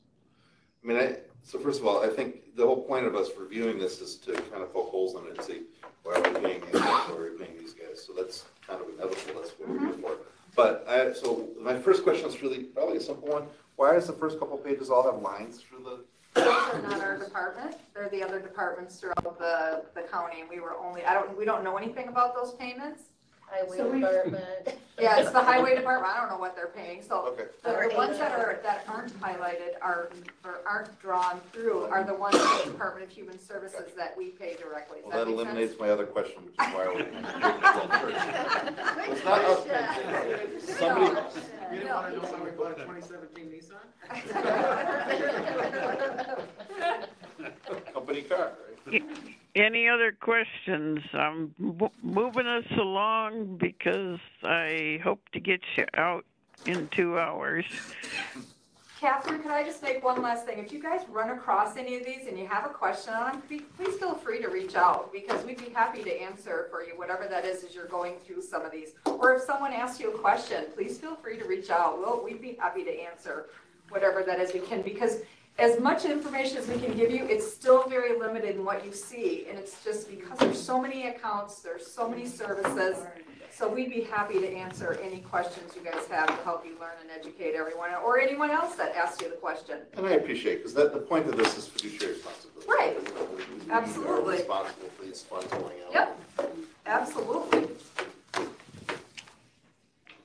I mean, so first of all, I think the whole point of us reviewing this is to kind of poke holes in it and see, why are we paying these guys, why are we paying these guys? So that's kind of inevitable, that's what we're here for. But so my first question is really probably a simple one. Why does the first couple pages all have lines through the? Those are not our department. They're the other departments throughout the county, and we don't know anything about those payments. Highway department. Yeah, it's the highway department. I don't know what they're paying. So Okay. the ones that aren't highlighted or aren't drawn through are the ones in the Department of Human Services that we pay directly. Does Well, that make eliminates sense? my other question, which is why are we paying It's not us paying. Somebody. You didn't want to know why we bought a 2017 Nissan? Company car, right? Any other questions? I'm moving us along because I hope to get you out in 2 hours. Catherine, could I just make one last thing? If you guys run across any of these and you have a question on them, please feel free to reach out, because we'd be happy to answer for you, whatever that is as you're going through some of these. Or if someone asks you a question, please feel free to reach out. We'd be happy to answer whatever that is we can, because as much information as we can give you, it's still very limited in what you see. And it's just because there's so many accounts, there's so many services. So we'd be happy to answer any questions you guys have to help you learn and educate everyone, or anyone else that asks you the question. And I appreciate, because the point of this is fiduciary responsibility. Right. We Absolutely. are responsible for these funds going out. Yep, absolutely.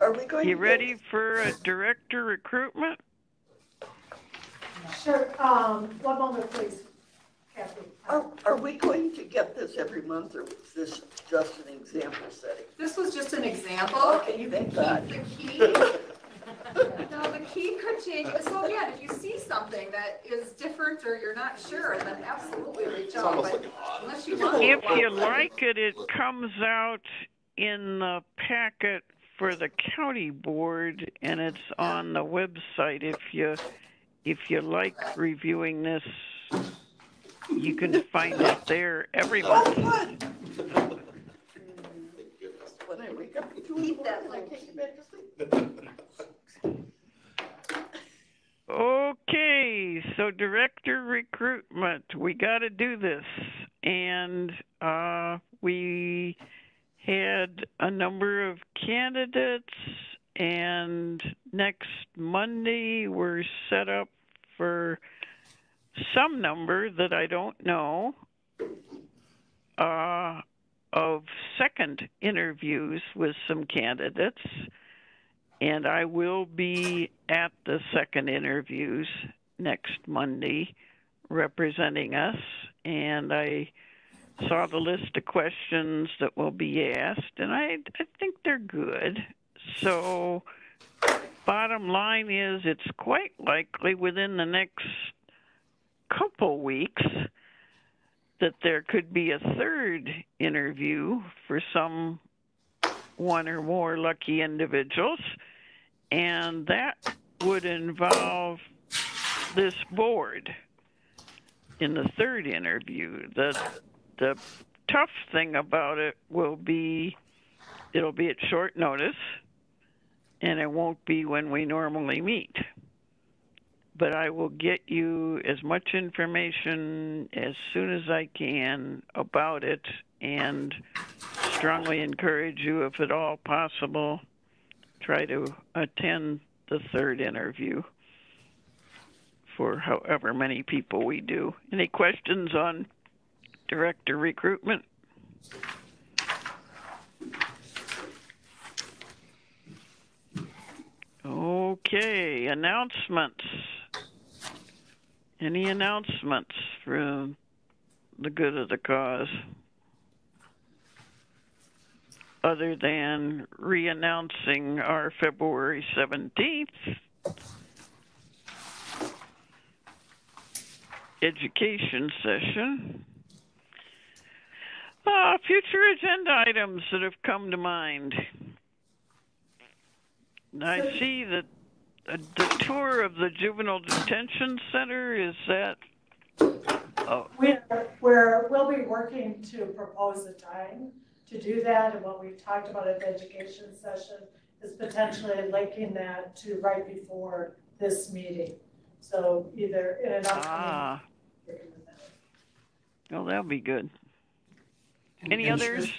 Are we going You to ready for a director recruitment? Sure, one moment, please, Kathy. Are we going to get this every month, or was this just an example setting? This was just an example. Okay, thank God. No, the key could change. So again, if you see something that is different or you're not sure, then absolutely reach out. But unless you want If you like it, it comes out in the packet for the county board, and it's on the website. If you like reviewing this, you can find it there every month. When I wake up, Keep that and I can't get back to sleep. Okay, so director recruitment, we got to do this. And we had a number of candidates, and next Monday we're set up for some number that I don't know of second interviews with some candidates. And I will be at the second interviews next Monday representing us. And I saw the list of questions that will be asked, and I think they're good. So bottom line is it's quite likely within the next couple weeks that there could be a third interview for some one or more lucky individuals, and that would involve this board in the third interview. The tough thing about it will be it'll be at short notice, and it won't be when we normally meet. But I will get you as much information as soon as I can about it, and strongly encourage you, if at all possible, try to attend the third interview for however many people we do. Any questions on director recruitment? Okay, announcements. Any announcements for the good of the cause? Other than re-announcing our February 17th education session. Future agenda items that have come to mind. I see that the tour of the juvenile detention center, is that? Oh. We'll be working to propose a time to do that, and what we've talked about at the education session is potentially linking that to right before this meeting. So either in an upcoming. Well, that'll be good. Any others?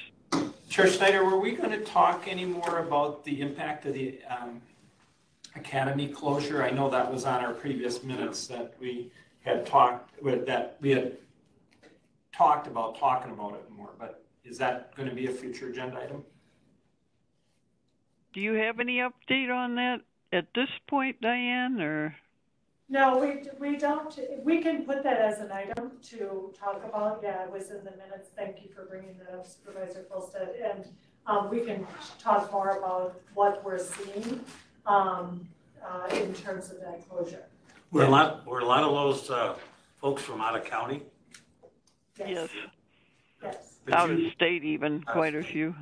Chair Schneider, were we going to talk any more about the impact of the academy closure? I know that was on our previous minutes that we had talked about talking about it more, but is that going to be a future agenda item? Do you have any update on that at this point, Diane, or? No, we don't. We can put that as an item to talk about. Yeah, it was in the minutes. Thank you for bringing that up, Supervisor Volstead. And we can talk more about what we're seeing in terms of that closure. Were a lot of those folks from out of county? Yes. Yes. Out of state even, quite a few.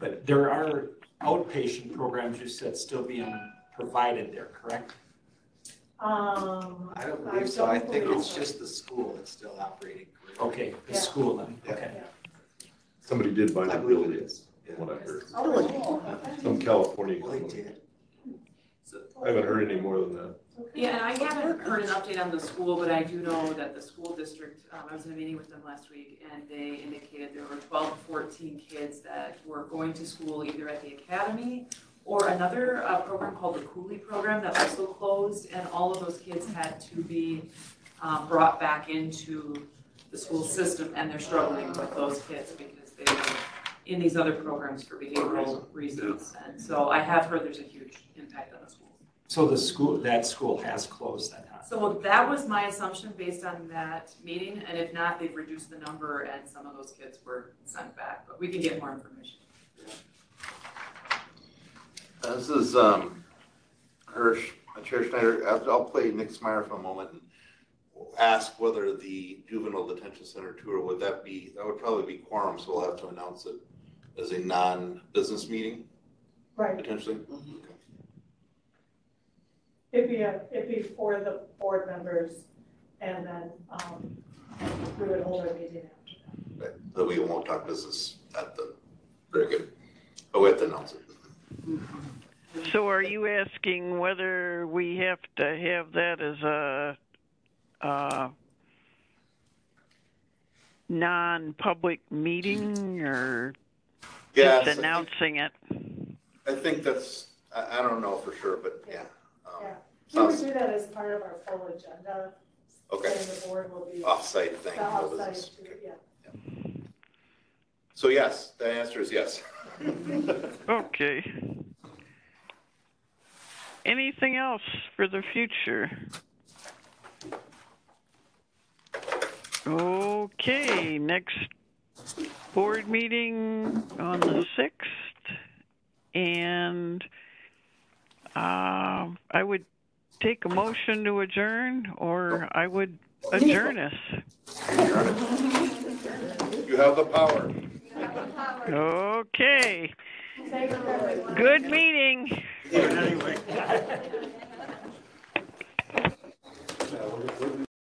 But there are outpatient programs, you said, still being provided there, correct? I don't believe so. I think it's just the school that's still operating. Okay, the school then, okay. Somebody did buy the I believe it building, is. from what I heard. Oh, Some California Well, they company. did. I haven't heard any more than that. Yeah, and I haven't heard an update on the school, but I do know that the school district, I was in a meeting with them last week, and they indicated there were 12 to 14 kids that were going to school either at the academy or another program called the Cooley program that also closed, and all of those kids had to be brought back into the school system, and they're struggling with those kids because they were in these other programs for behavioral reasons. And so I have heard there's a huge impact on the schools. So that school has closed then, huh? So that was my assumption based on that meeting, and if not, they've reduced the number and some of those kids were sent back, but we can get more information. This is Chair Schneider, I'll play Nick Smyer for a moment and ask whether the juvenile detention center tour, that would probably be quorum, so we'll have to announce it as a non-business meeting, Right. potentially. Mm-hmm. It'd be for the board members, and then, we would hold our meeting after that. Right. So we won't talk business very good. But we have to announce it. So are you asking whether we have to have that as a non-public meeting, or Yes, just announcing it? I think that's, I don't know for sure, but yeah. Yeah, we would do that as part of our full agenda. Okay. And the board will be. Off-site thing. The off-site, yeah. So yes, the answer is yes. Okay. Anything else for the future? Okay, next board meeting on the 6th, and I would take a motion to adjourn, or I would adjourn us. You have the power. Okay. Good meeting.